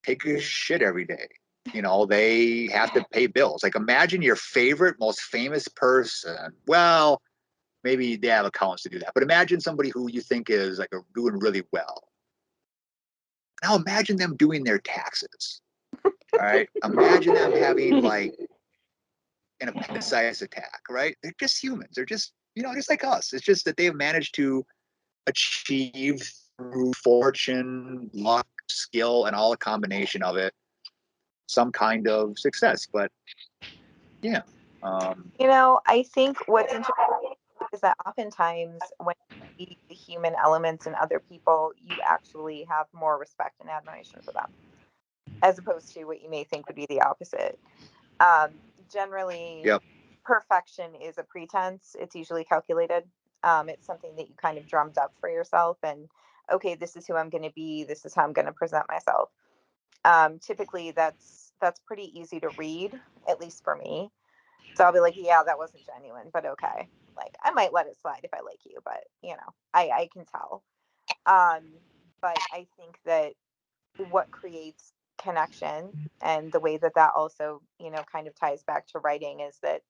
S2: take a shit every day. you know, they have to pay bills. Like imagine your favorite, most famous person. Well, maybe they have accounts to do that, but imagine somebody who you think is like doing really well. Now imagine them doing their taxes. All right. Imagine them having like an appendicitis attack, right? They're just humans. They're just, you know, just like us. It's just that they've managed to achieve through fortune, luck, skill, and all a combination of it, some kind of success. But yeah.
S3: You know, I think what's interesting is that oftentimes when you see the human elements in other people, you actually have more respect and admiration for them, as opposed to what you may think would be the opposite. Um, Generally,
S2: Yep.
S3: perfection is a pretense. It's usually calculated. It's something that you kind of drummed up for yourself, and okay, this is who I'm going to be. This is how I'm going to present myself. Typically, that's pretty easy to read, at least for me. So I'll be like, yeah, that wasn't genuine, but okay. Like I might let it slide if I like you, but you know, I can tell. Um, but I think that what creates connection and the way that that also, you know, kind of ties back to writing is that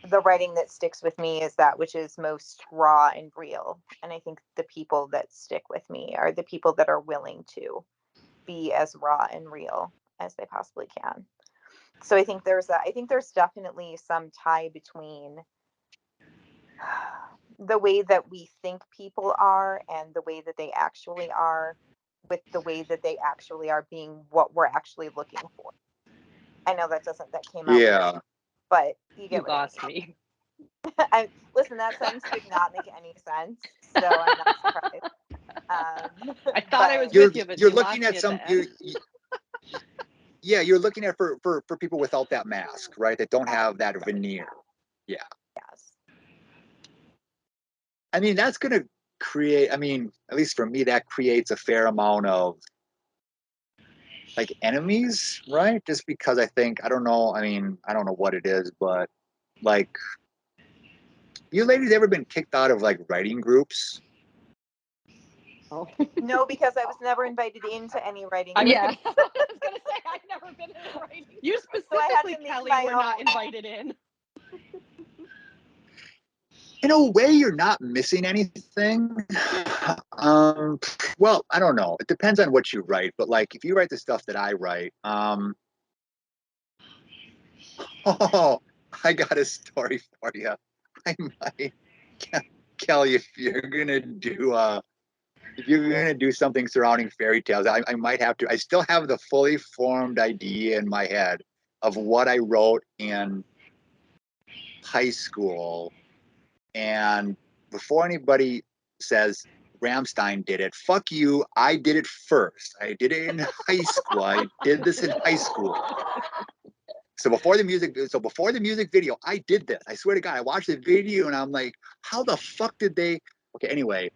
S3: the writing that sticks with me is that which is most raw and real. And I think the people that stick with me are the people that are willing to be as raw and real as they possibly can. So I think there's definitely some tie between the way that we think people are and the way that they actually are with the way that they actually are being what we're actually looking for. I know that came out weird,
S2: Yeah.
S3: but you
S5: You
S3: get what
S5: lost
S3: I mean.
S5: me.
S3: Listen, that sentence did not make any sense, so I'm not surprised.
S5: I thought I was
S3: But
S2: You're
S5: with you, but
S2: you're
S5: you
S2: looking
S5: lost
S2: at
S5: me at
S2: some
S5: the end.
S2: yeah, you're looking at for people without that mask, right? That don't have that veneer. Yeah.
S3: yes,
S2: I mean, that's gonna create, I mean, at least for me, that creates a fair amount of like enemies, right? Just because I think, I don't know, I mean, I don't know what it is, but like, you ladies ever been kicked out of like writing groups?
S5: Oh.
S3: no, because I was never invited into any writing
S5: I
S3: group,
S4: Yeah.
S5: was gonna say I've never been in a writing. You
S3: so I had
S5: specifically,
S3: to make
S5: Kelly,
S3: my
S5: were not
S3: own.
S5: invited in.
S2: In a way, you're not missing anything. Um, well, I don't know. It depends on what you write, but like if you write the stuff that I write, oh, I got a story for you. I might, Kelly, if you're gonna do something surrounding fairy tales, I might have to. I still have the fully formed idea in my head of what I wrote in high school, and before anybody says Ramstein did it, fuck you. I did it first. I did it in high school. I did this in high school. So before the music video, I did this. I swear to God, I watched the video and I'm like, how the fuck did they? Okay, anyway,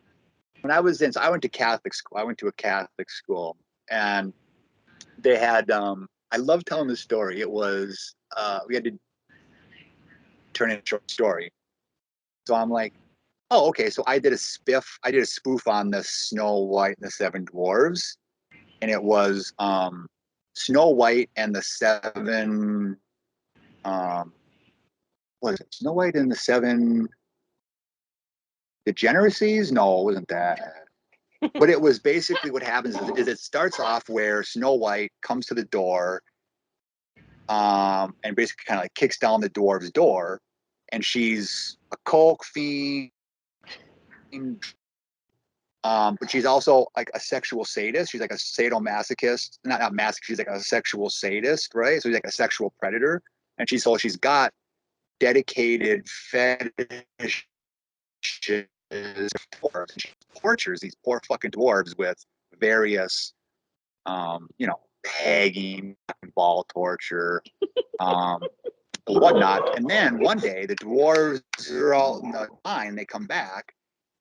S2: when I was in, so I went to Catholic school. I went to a Catholic school, and they had. I love telling this story. It was we had to turn in a short story. So I'm like, oh, okay. So I did a spiff. I did a spoof on the Snow White and the Seven Dwarves, and it was Snow White and the Seven. What is it? Snow White and the Seven Degeneracies? No, it wasn't that. But it was basically what happens is it starts off where Snow White comes to the door, and basically kind of like kicks down the dwarf's door, and she's a coke fiend, but she's also like a sexual sadist. She's like a sadomasochist, not masochist. She's like a sexual sadist, right? So she's like a sexual predator, and she's got dedicated fetishes. She tortures these poor fucking dwarves with various, you know, pegging, ball torture, whatnot. And then one day the dwarves are all in the line. They come back,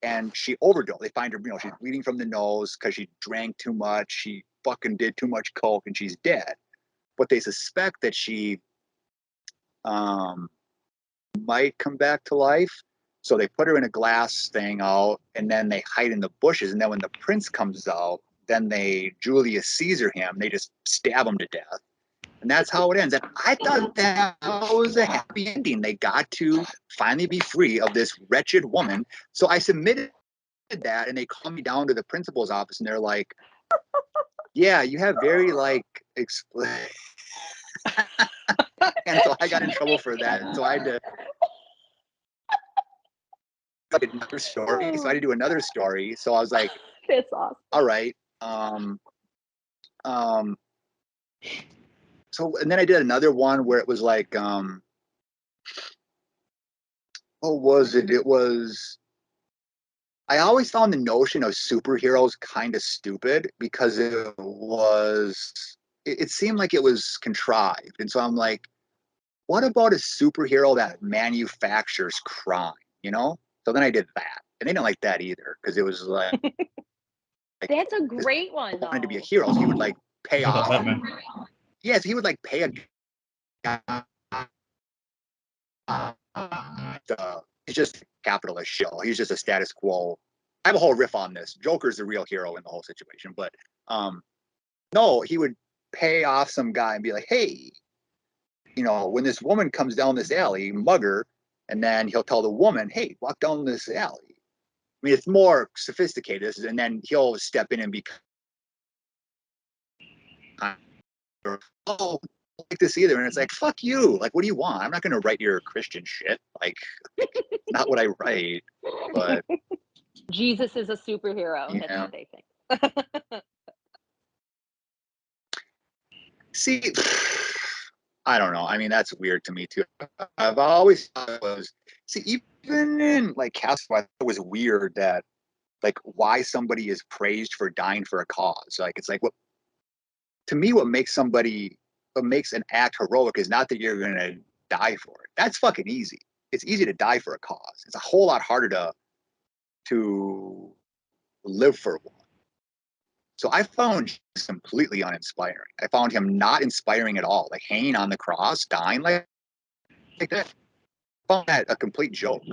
S2: and she overdosed. They find her, you know, she's bleeding from the nose because she drank too much. She fucking did too much coke, and she's dead. But they suspect that she um, might come back to life. So they put her in a glass thing out, and then they hide in the bushes. And then when the prince comes out, then they Julius Caesar him. They just stab him to death. And that's how it ends. And I thought that was a happy ending. They got to finally be free of this wretched woman. So I submitted that, and they called me down to the principal's office, and they're like, yeah, you have very like and so I got in trouble for that. And so I had to do another story. So I had to do another story. So I was like,
S4: It's awesome.
S2: all right. So and then I did another one where it was like, what was it? It was, I always found the notion of superheroes kind of stupid because it seemed like it was contrived. And so I'm like, what about a superhero that manufactures crime, you know? So then I did that. And they didn't like that either because it was like
S4: That's a great one, though.
S2: Wanted to be a hero, so he would like pay
S1: What about
S2: off.
S1: Batman?
S2: Yes, he would like pay a he's just a capitalist shell. He's just a status quo. I have a whole riff on this. Joker's the real hero in the whole situation, but no, he would pay off some guy and be like, hey, you know, when this woman comes down this alley, mug her, and then he'll tell the woman, hey, walk down this alley. I mean, it's more sophisticated, and then he'll step in and be, oh, like this either. And it's like, fuck you. Like, what do you want? I'm not going to write your Christian shit. Like, not what I write. But
S4: Jesus is a superhero.
S2: Yeah.
S4: That's what they think.
S2: See, I don't know. I mean, that's weird to me too. I've always thought it was, see, even in like Catholic, I thought it was weird that like why somebody is praised for dying for a cause. Like, it's like, what, to me, what makes an act heroic is not that you're going to die for it. That's fucking easy. It's easy to die for a cause. It's a whole lot harder to live for one. So I found Jesus completely uninspiring. I found him not inspiring at all. Like hanging on the cross, dying like that. I found that a complete joke.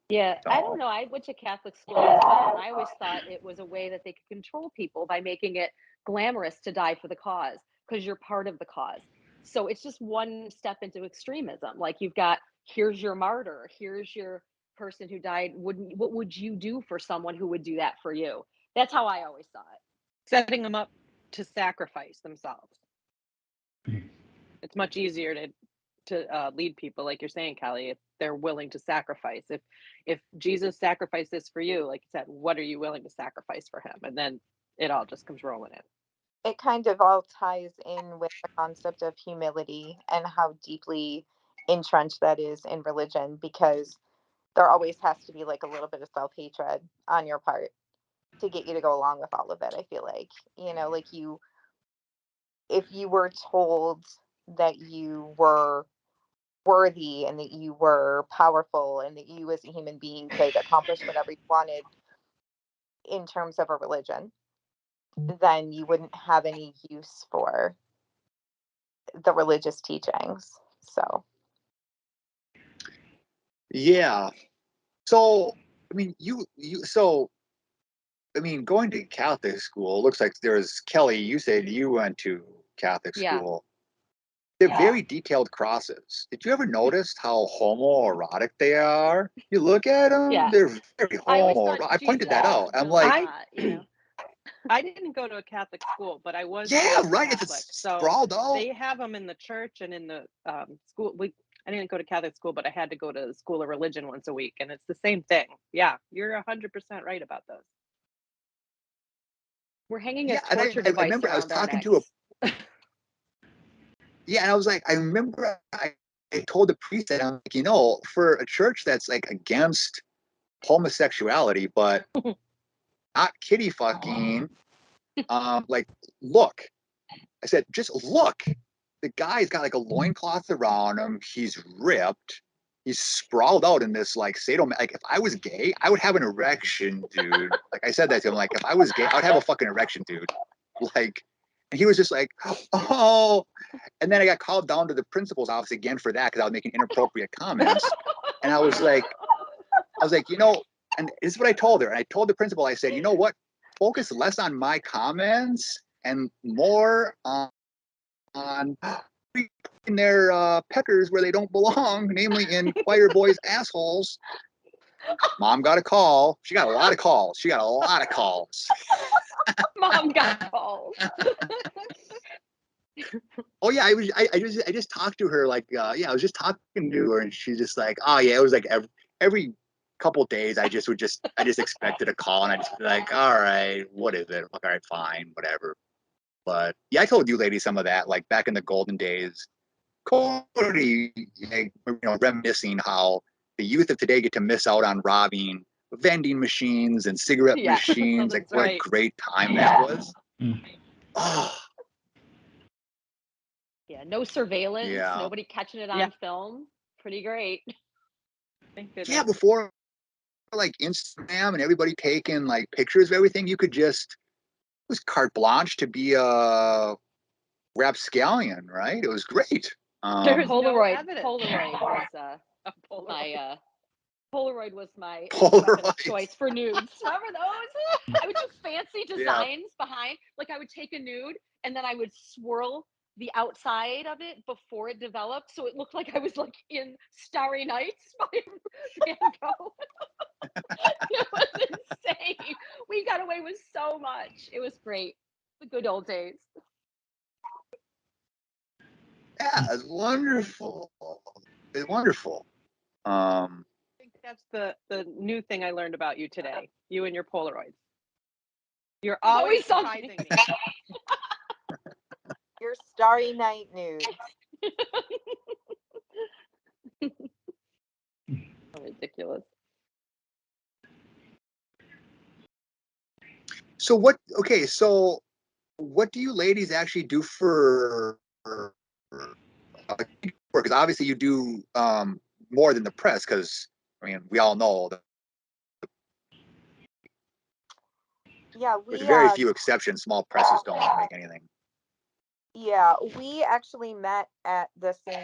S4: Yeah,
S2: So,
S4: I don't know. I went to Catholic school as well, and I always thought it was a way that they could control people by making it glamorous to die for the cause because you're part of the cause. So it's just one step into extremism. Like you've got, here's your martyr, here's your person who died. What would you do for someone who would do that for you? That's how I always saw it.
S5: Setting them up to sacrifice themselves.
S1: Mhm.
S5: It's much easier to lead people, like you're saying, Kelly, if they're willing to sacrifice. If Jesus sacrificed this for you, like you said, what are you willing to sacrifice for him? And then it all just comes rolling in.
S3: It kind of all ties in with the concept of humility and how deeply entrenched that is in religion, because there always has to be like a little bit of self-hatred on your part to get you to go along with all of it. I feel like, like if you were told that you were worthy and that you were powerful and that you as a human being could accomplish whatever you wanted in terms of a religion, then you wouldn't have any use for the religious teachings. So
S2: yeah. So, I mean, going to Catholic school, looks like there's, Kelly, you said you went to Catholic
S4: Yeah.
S2: school. They're very detailed crosses. Did you ever notice how homoerotic they are? You look at them,
S4: Yeah.
S2: they're very
S4: I always
S2: homoerotic.
S4: thought
S2: I pointed
S4: Jesus
S2: that out.
S4: was
S2: I'm
S4: really
S2: like,
S4: hot, you know.
S5: I didn't go to a Catholic school, but I was
S2: yeah,
S5: raised
S2: right.
S5: Catholic.
S2: It's
S5: So
S2: sprawled out.
S5: they have them in the church and in the school. I didn't go to Catholic school, but I had to go to the school of religion once a week, and it's the same thing. Yeah, you're 100% right about those.
S4: We're hanging
S2: Yeah,
S4: a
S2: and
S4: torture
S2: I
S4: device
S2: remember I was
S4: around our
S2: talking to
S4: necks.
S2: yeah, and I was like, I remember I told the priest that I'm like, for a church that's like against homosexuality, but not kitty fucking, like, look, I said, just look. The guy's got like a loincloth around him. He's ripped. He's sprawled out in this like sadomas. Like if I was gay, I would have an erection, dude. Like I said that to him. Like if I was gay, I would have a fucking erection, dude. Like, and he was just like, oh. And then I got called down to the principal's office again for that because I was making inappropriate comments. And I was like, and this is what I told her. And I told the principal, I said, you know what? focus less on my comments and more on putting their peckers where they don't belong, namely in choir boys' assholes. Mom got a call. She got a lot of calls.
S4: Mom got calls.
S2: Oh yeah, I just talked to her like I was just talking to her and she's just like, oh yeah, it was like every couple days I just expected a call and I just be like, all right, what is it? Like, all right, fine, whatever. But yeah, I told you ladies some of that, like back in the golden days. Cody, reminiscing how the youth of today get to miss out on robbing vending machines and cigarette machines. Like what a great time that was. Oh.
S4: Yeah, no surveillance, nobody catching it on film. Pretty great.
S5: Thank goodness.
S2: Yeah, before like Instagram and everybody taking like pictures of everything, you could just, it was carte blanche to be a rapscallion, right? It was great.
S4: There's Polaroid. Polaroid was my weapon of choice for nudes. Remember those? I would do fancy designs behind. Like I would take a nude and then I would swirl the outside of it before it developed, so it looked like I was like in Starry Nights by Van Gogh. It was insane. We got away with so much. It was great. The good old days.
S2: Yeah, it's wonderful. It's wonderful.
S5: I think that's the new thing I learned about you today. You and your Polaroids. You're always surprising me.
S3: Your Starry Night nudes.
S4: Ridiculous.
S2: So what do you ladies actually do for because obviously you do more than the press, because I mean we all know that with very few exceptions, small presses don't make anything.
S3: Yeah, we actually met at the same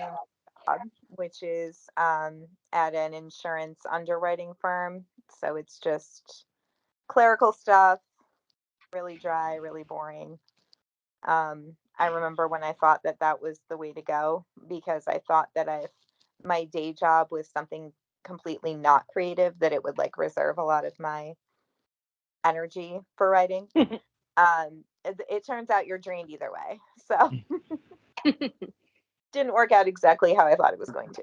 S3: job, which is at an insurance underwriting firm. So it's just clerical stuff, really dry, really boring. I remember when I thought that that was the way to go, because I thought that if my day job was something completely not creative, that it would like reserve a lot of my energy for writing. It turns out you're drained either way. So didn't work out exactly how I thought it was going to.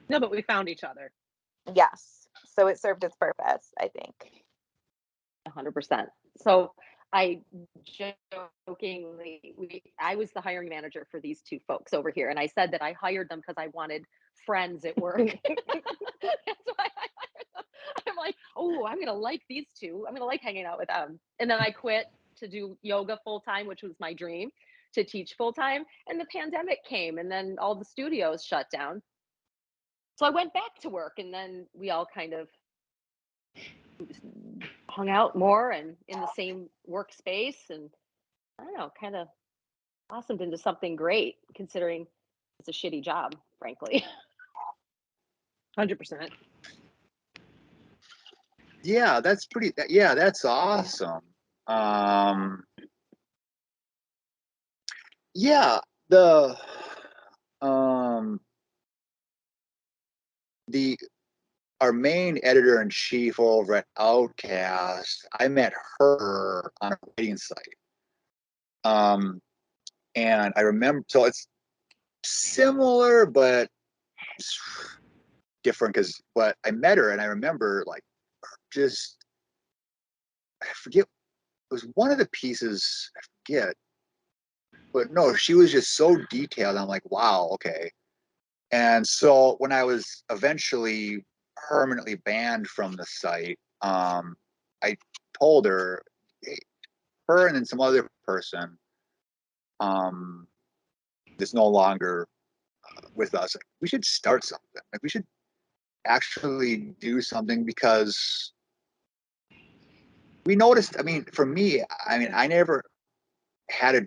S5: No, but we found each other.
S3: Yes. So it served its purpose, I think.
S4: 100%. So I jokingly, I was the hiring manager for these two folks over here. And I said that I hired them because I wanted friends at work. That's why I hired them. I'm like, oh, I'm going to like these two. I'm going to like hanging out with them. And then I quit to do yoga full time, which was my dream, to teach full time. And the pandemic came and then all the studios shut down. So I went back to work and then we all kind of hung out more and in the same workspace, and I don't know, kind of blossomed into something great considering it's a shitty job, frankly.
S5: 100%.
S2: Yeah, that's pretty. Yeah, that's awesome. Yeah, our main editor in chief over at Outcast, I met her on a writing site. And I remember, so it's similar but it's different but I met her and I remember like just, I forget, it was one of the pieces, I forget, but no, she was just so detailed. I'm like, wow, okay. And so when I was eventually permanently banned from the site, I told her, hey, her and then some other person that's no longer with us, like, we should start something. Like we should actually do something, because we noticed, I mean, for me, I mean, I never had a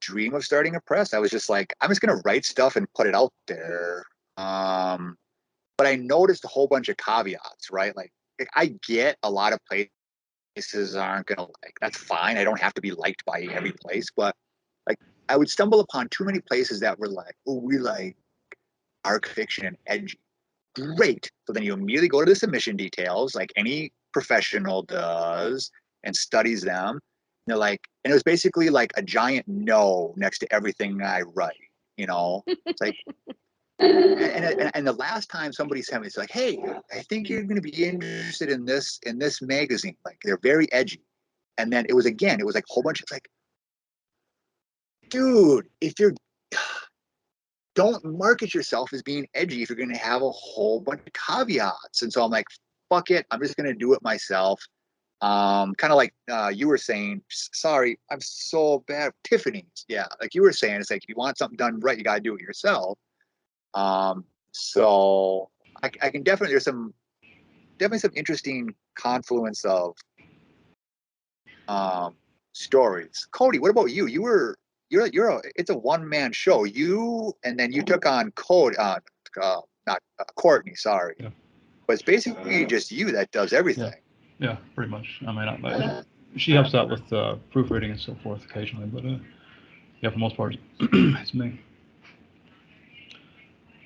S2: dream of starting a press. I was just like, I'm just gonna write stuff and put it out there. But I noticed a whole bunch of caveats, right? Like I get a lot of places places aren't gonna like. That's fine. I don't have to be liked by every place, but like I would stumble upon too many places that were like, oh, we like dark fiction and edgy. Great. So then you immediately go to the submission details, like any professional does, and studies them. And they're like, and it was basically like a giant no next to everything I write. You know, it's like, and the last time somebody sent me, it's like, hey, I think you're going to be interested in this magazine. Like they're very edgy. And then it was like a whole bunch. It's like, dude, if you're don't market yourself as being edgy if you're going to have a whole bunch of caveats. And so I'm like, fuck it. I'm just going to do it myself. Kind of like you were saying, sorry, I'm so bad. Tiffany's. Yeah. Like you were saying, it's like, if you want something done right, you got to do it yourself. So I can definitely, there's some interesting confluence of stories. Cody, what about you? It's a one-man show. You, and then you took on not Courtney, sorry. Yeah. But it's basically just you that does everything.
S1: Yeah, pretty much. I mean, she helps out with proofreading and so forth occasionally, but yeah, for the most part, it's me,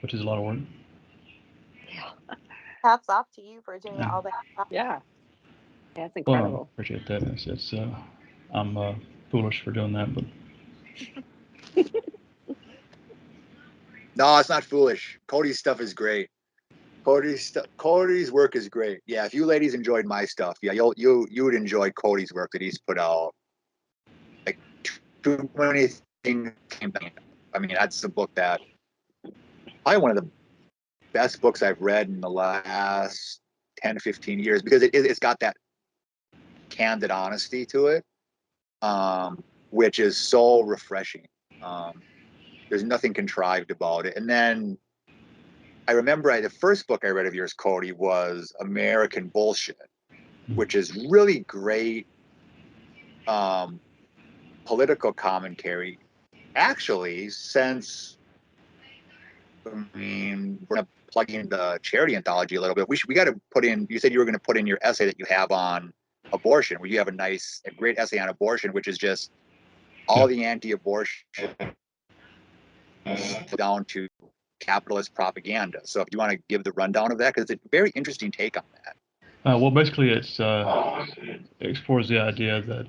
S1: which is a lot of work.
S3: Yeah. Hats off to you for doing all that stuff.
S5: Yeah. That's incredible.
S1: Well, I appreciate that. It's I'm foolish for doing that, but.
S2: No, it's not foolish. Cody's stuff is great. Cody's work is great. Yeah, if you ladies enjoyed my stuff, yeah, you would enjoy Cody's work that he's put out. Like too many things came down. I mean, that's the book that probably one of the best books I've read in the last 10, 15 years because it's got that candid honesty to it, which is so refreshing. There's nothing contrived about it. And then I remember the first book I read of yours, Cody, was American Bullshit, which is really great political commentary. Actually, since I mean, we're gonna plug in the charity anthology a little bit. We got to put in. You said you were going to put in your essay that you have on abortion, where you have a great essay on abortion, which is just all the anti-abortion down to capitalist propaganda. So if you want to give the rundown of that, because it's a very interesting take on that.
S1: Well, basically, it explores the idea that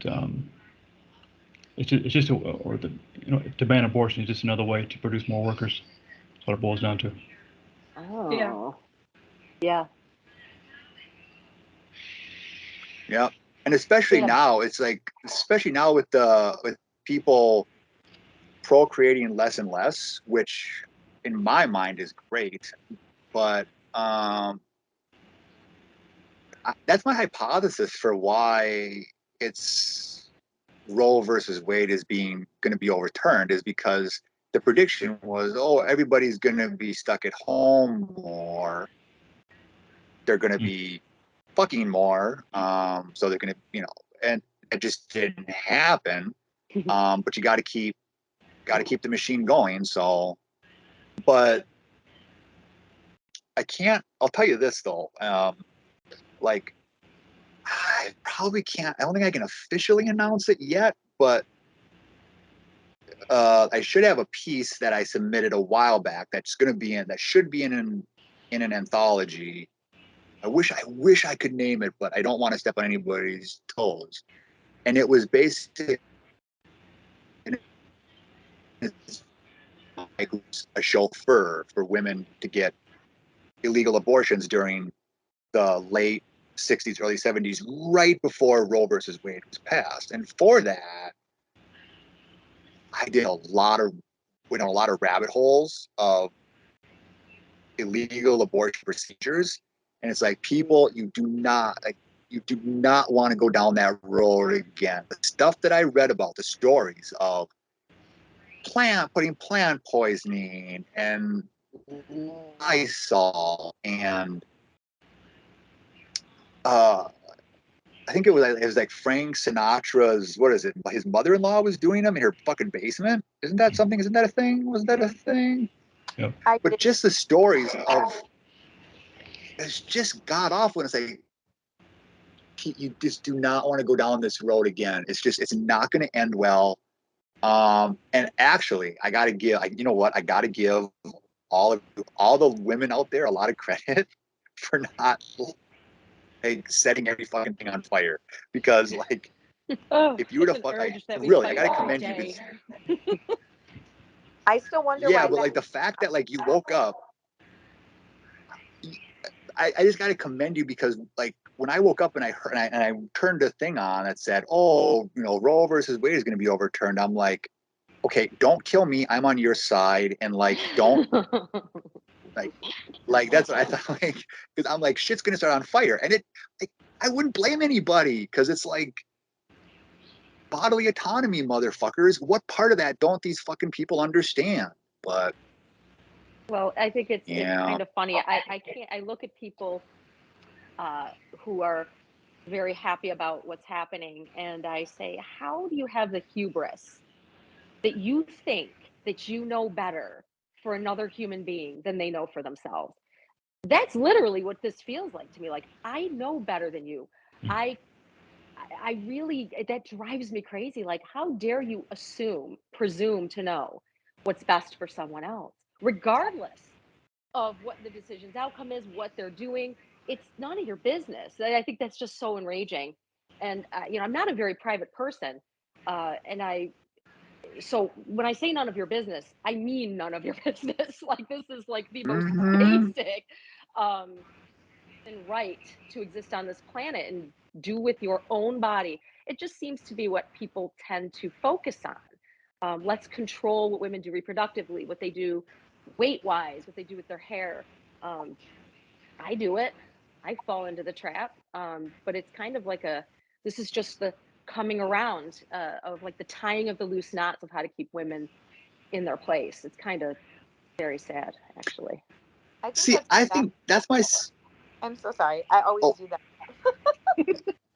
S1: to ban abortion is just another way to produce more workers. That's what it boils down to.
S4: Oh. Yeah.
S2: Yeah. And especially now, it's like, especially now with people procreating less and less, which in my mind is great, but that's my hypothesis for why it's Roe versus Wade is going to be overturned, is because the prediction was, oh, everybody's going to be stuck at home more. They're going to be fucking more. So they're going to, and it just didn't happen. But you got to keep the machine going. So, but I'll tell you this though. Like, I probably can't. I don't think I can officially announce it yet, but I should have a piece that I submitted a while back that should be in an anthology. I wish I could name it, but I don't want to step on anybody's toes. And it was basically a chauffeur for women to get illegal abortions during the late 60s, early 70s, right before Roe versus Wade was passed. And for that, I did went on a lot of rabbit holes of illegal abortion procedures. And it's like, people, you do not want to go down that road again. The stuff that I read about, the stories of putting plant poisoning and Lysol and I think it was like Frank Sinatra's, what is it? His mother-in-law was doing them in her fucking basement. Isn't that something? Isn't that a thing? Was that a thing?
S1: Yep.
S2: But just the stories of, it's just god awful. And it's like, you just do not want to go down this road again. It's not going to end well. And actually, I got to give, you know what? I got to give all the women out there a lot of credit for not like setting every fucking thing on fire, because like if you were to fuck, I got to commend you.
S3: I still wonder
S2: Yeah,
S3: why.
S2: but like the fact that like you woke up, I just got to commend you, because like when I woke up and I heard and I turned the thing on that said, oh, you know, Roe versus Wade is going to be overturned. I'm like, okay, don't kill me. I'm on your side, and like don't like that's what I thought, like, because I'm like, shit's gonna start on fire, and it like I wouldn't blame anybody, because it's like bodily autonomy, motherfuckers. What part of that don't these fucking people understand? But
S4: Well, I think it's kind of funny. I look at people who are very happy about what's happening, and I say, how do you have the hubris that you think that you know better for another human being than they know for themselves? That's literally what this feels like to me. Like, I know better than you. I I really, that drives me crazy. Like, how dare you presume to know what's best for someone else, regardless of what the decision's outcome is, what they're doing. It's none of your business. I think that's just so enraging. And I'm not a very private person, and so when I say none of your business, I mean none of your business. Like, this is like the most basic um, and right to exist on this planet and do with your own body. It just seems to be what people tend to focus on. Let's control what women do reproductively, what they do weight wise, what they do with their hair. Um, I do it. I fall into the trap. But it's kind of like this is just the coming around of like the tying of the loose knots of how to keep women in their place. It's kind of very sad, actually.
S2: I think that's my.
S3: I'm so sorry. I always do that.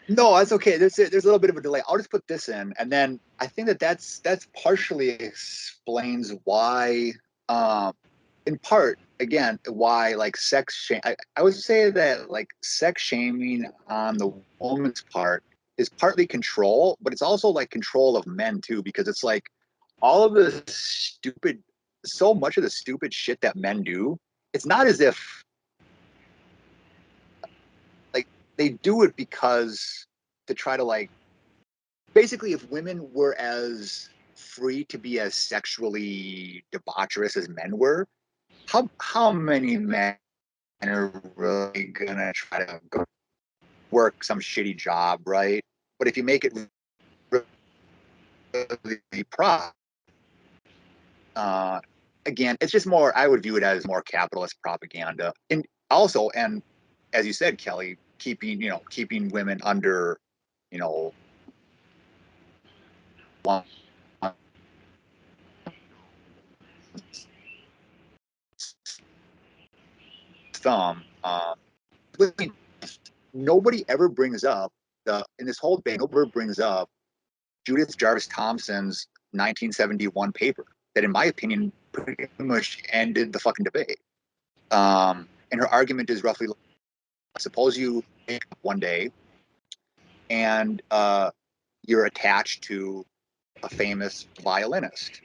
S2: No, that's okay. There's a little bit of a delay. I'll just put this in, and then I think that's partially explains why, in part, again, why like sex shame. I would say that like sex shaming on the woman's part is partly control, but it's also like control of men too, because it's like all of the stupid, so much of the stupid shit that men do. It's not as if like they do it because to try to like basically if women were as free to be as sexually debaucherous as men were, how many men are really gonna try to go work some shitty job, right? But if you make it really again, it's just more, I would view it as more capitalist propaganda. And also, and as you said, Kelly, keeping women under, one thumb. Nobody ever brings up in this whole debate, nobody ever brings up Judith Jarvis Thompson's 1971 paper that, in my opinion, pretty much ended the fucking debate. And her argument is roughly, suppose you wake up one day and you're attached to a famous violinist.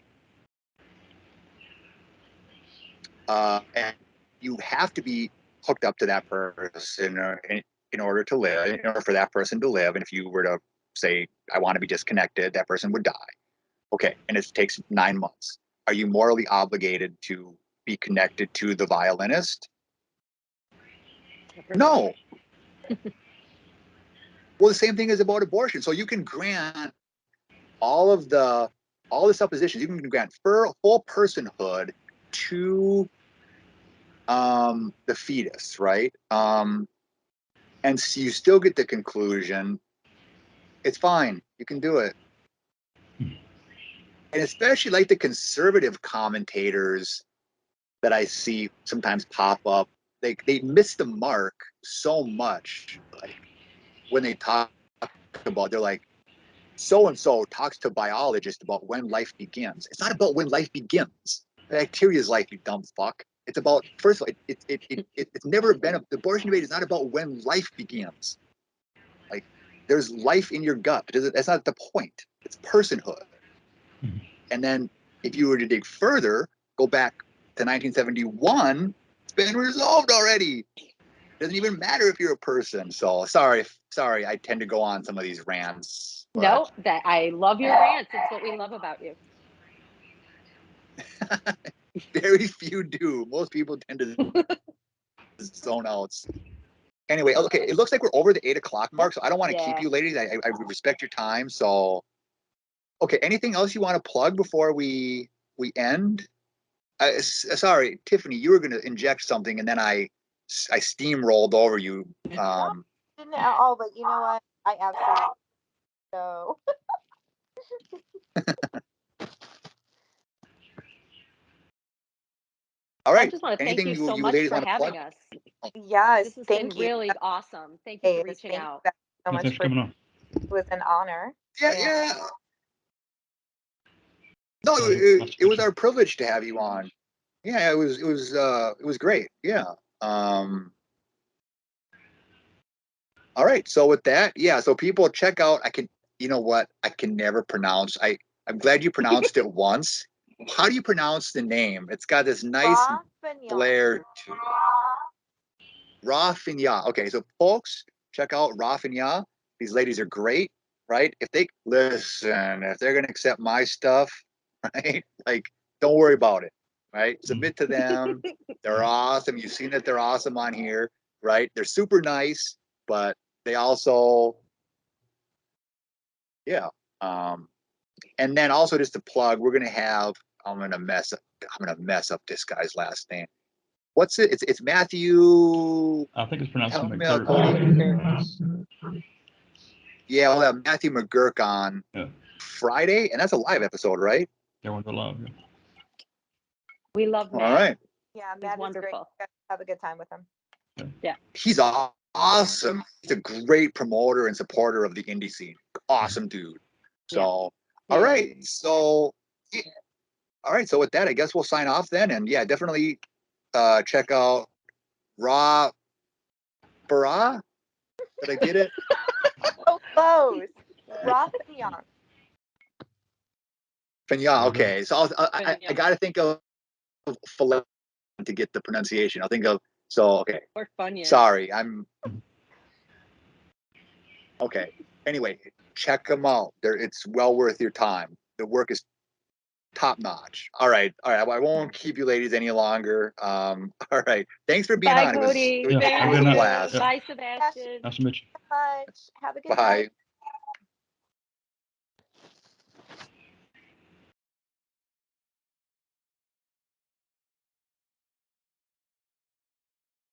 S2: And you have to be hooked up to that person in order to live, in order for that person to live. And if you were to say, I want to be disconnected, that person would die. Okay, and it takes 9 months. Are you morally obligated to be connected to the violinist? No. Well, the same thing is about abortion. So you can grant all the suppositions. You can grant full personhood to the fetus, right? And so you still get the conclusion, it's fine, you can do it. And especially like the conservative commentators that I see sometimes pop up, they miss the mark so much. Like when they talk about, they're like, so and so talks to a biologist about when life begins. It's not about when life begins. Bacteria's life, you dumb fuck. It's about, first of all, it's never been the abortion debate is not about when life begins. Like there's life in your gut. That's not the point. It's personhood.
S1: Mhm.
S2: And then if you were to dig further, go back to 1971, it's been resolved already. Doesn't even matter if you're a person. So sorry, I tend to go on some of these rants. But...
S4: No, that I love your rants. It's what we love about you.
S2: Very few do. Most people tend to zone out. Anyway, okay, it looks like we're over the 8 o'clock mark, so I don't want to keep you ladies. I respect your time. So, okay, anything else you want to plug before we end? Sorry, Tiffany, you were going to inject something, and then I steamrolled over you.
S3: Didn't at all, but you know what? I absolutely so.
S2: All right.
S4: I just want to thank you so much
S2: ladies
S4: for
S2: want to
S4: having
S2: plug?
S4: us.
S3: Yes,
S4: This has
S3: thank
S4: been
S3: you.
S4: really awesome. Thank you for reaching out.
S3: Thank you so
S1: Thanks
S3: much
S1: for coming on.
S3: It was an honor.
S2: Yeah. No,
S1: Nice
S2: it
S1: to
S2: was
S1: meet
S2: our privilege to have you on. Yeah, it was great. Yeah. All right. So with that, yeah. So people check out. You know what? I can never pronounce. I'm glad you pronounced it once. How do you pronounce the name? It's got this nice
S3: Roi Fainéant.
S2: flair to it. Roi Fainéant. Okay, so folks, check out Roi Fainéant. These ladies are great, right? If they're gonna accept my stuff, right? Like, don't worry about it, right? Submit to them. They're awesome. You've seen that they're awesome on here, right? They're super nice, but they also, yeah. And then also just to plug, we're gonna have. I'm gonna mess up this guy's last name. What's it? It's Matthew.
S1: I think it's pronounced
S2: Help me out, Cody. Yeah, we'll have Matthew McGurk on Friday, and that's a live episode, right?
S1: Yeah, we're live. Yeah.
S4: We love Matt.
S2: All right.
S3: Yeah, Matt is great. Have a good time with him.
S4: Yeah.
S2: He's awesome. He's a great promoter and supporter of the indie scene. Awesome dude. So, all right. So, yeah. All right. So with that, I guess we'll sign off then. And yeah, definitely check out Roi Fainéant. Did I get it?
S3: So close. Roi Fainéant.
S2: Fainéant. Okay. So I got to think of filet to get the pronunciation. I'll think of. So okay.
S5: Or Funyuns.
S2: Sorry, I'm. Okay. Anyway, check them out. It's well worth your time. The work is top notch. All right. I won't keep you ladies any longer. All right. Thanks for being
S4: Bye,
S2: on.
S4: Cody.
S2: It was a blast.
S4: Bye, Sebastian.
S1: Nice to meet you.
S3: Much. Have a good
S2: Bye.
S3: night.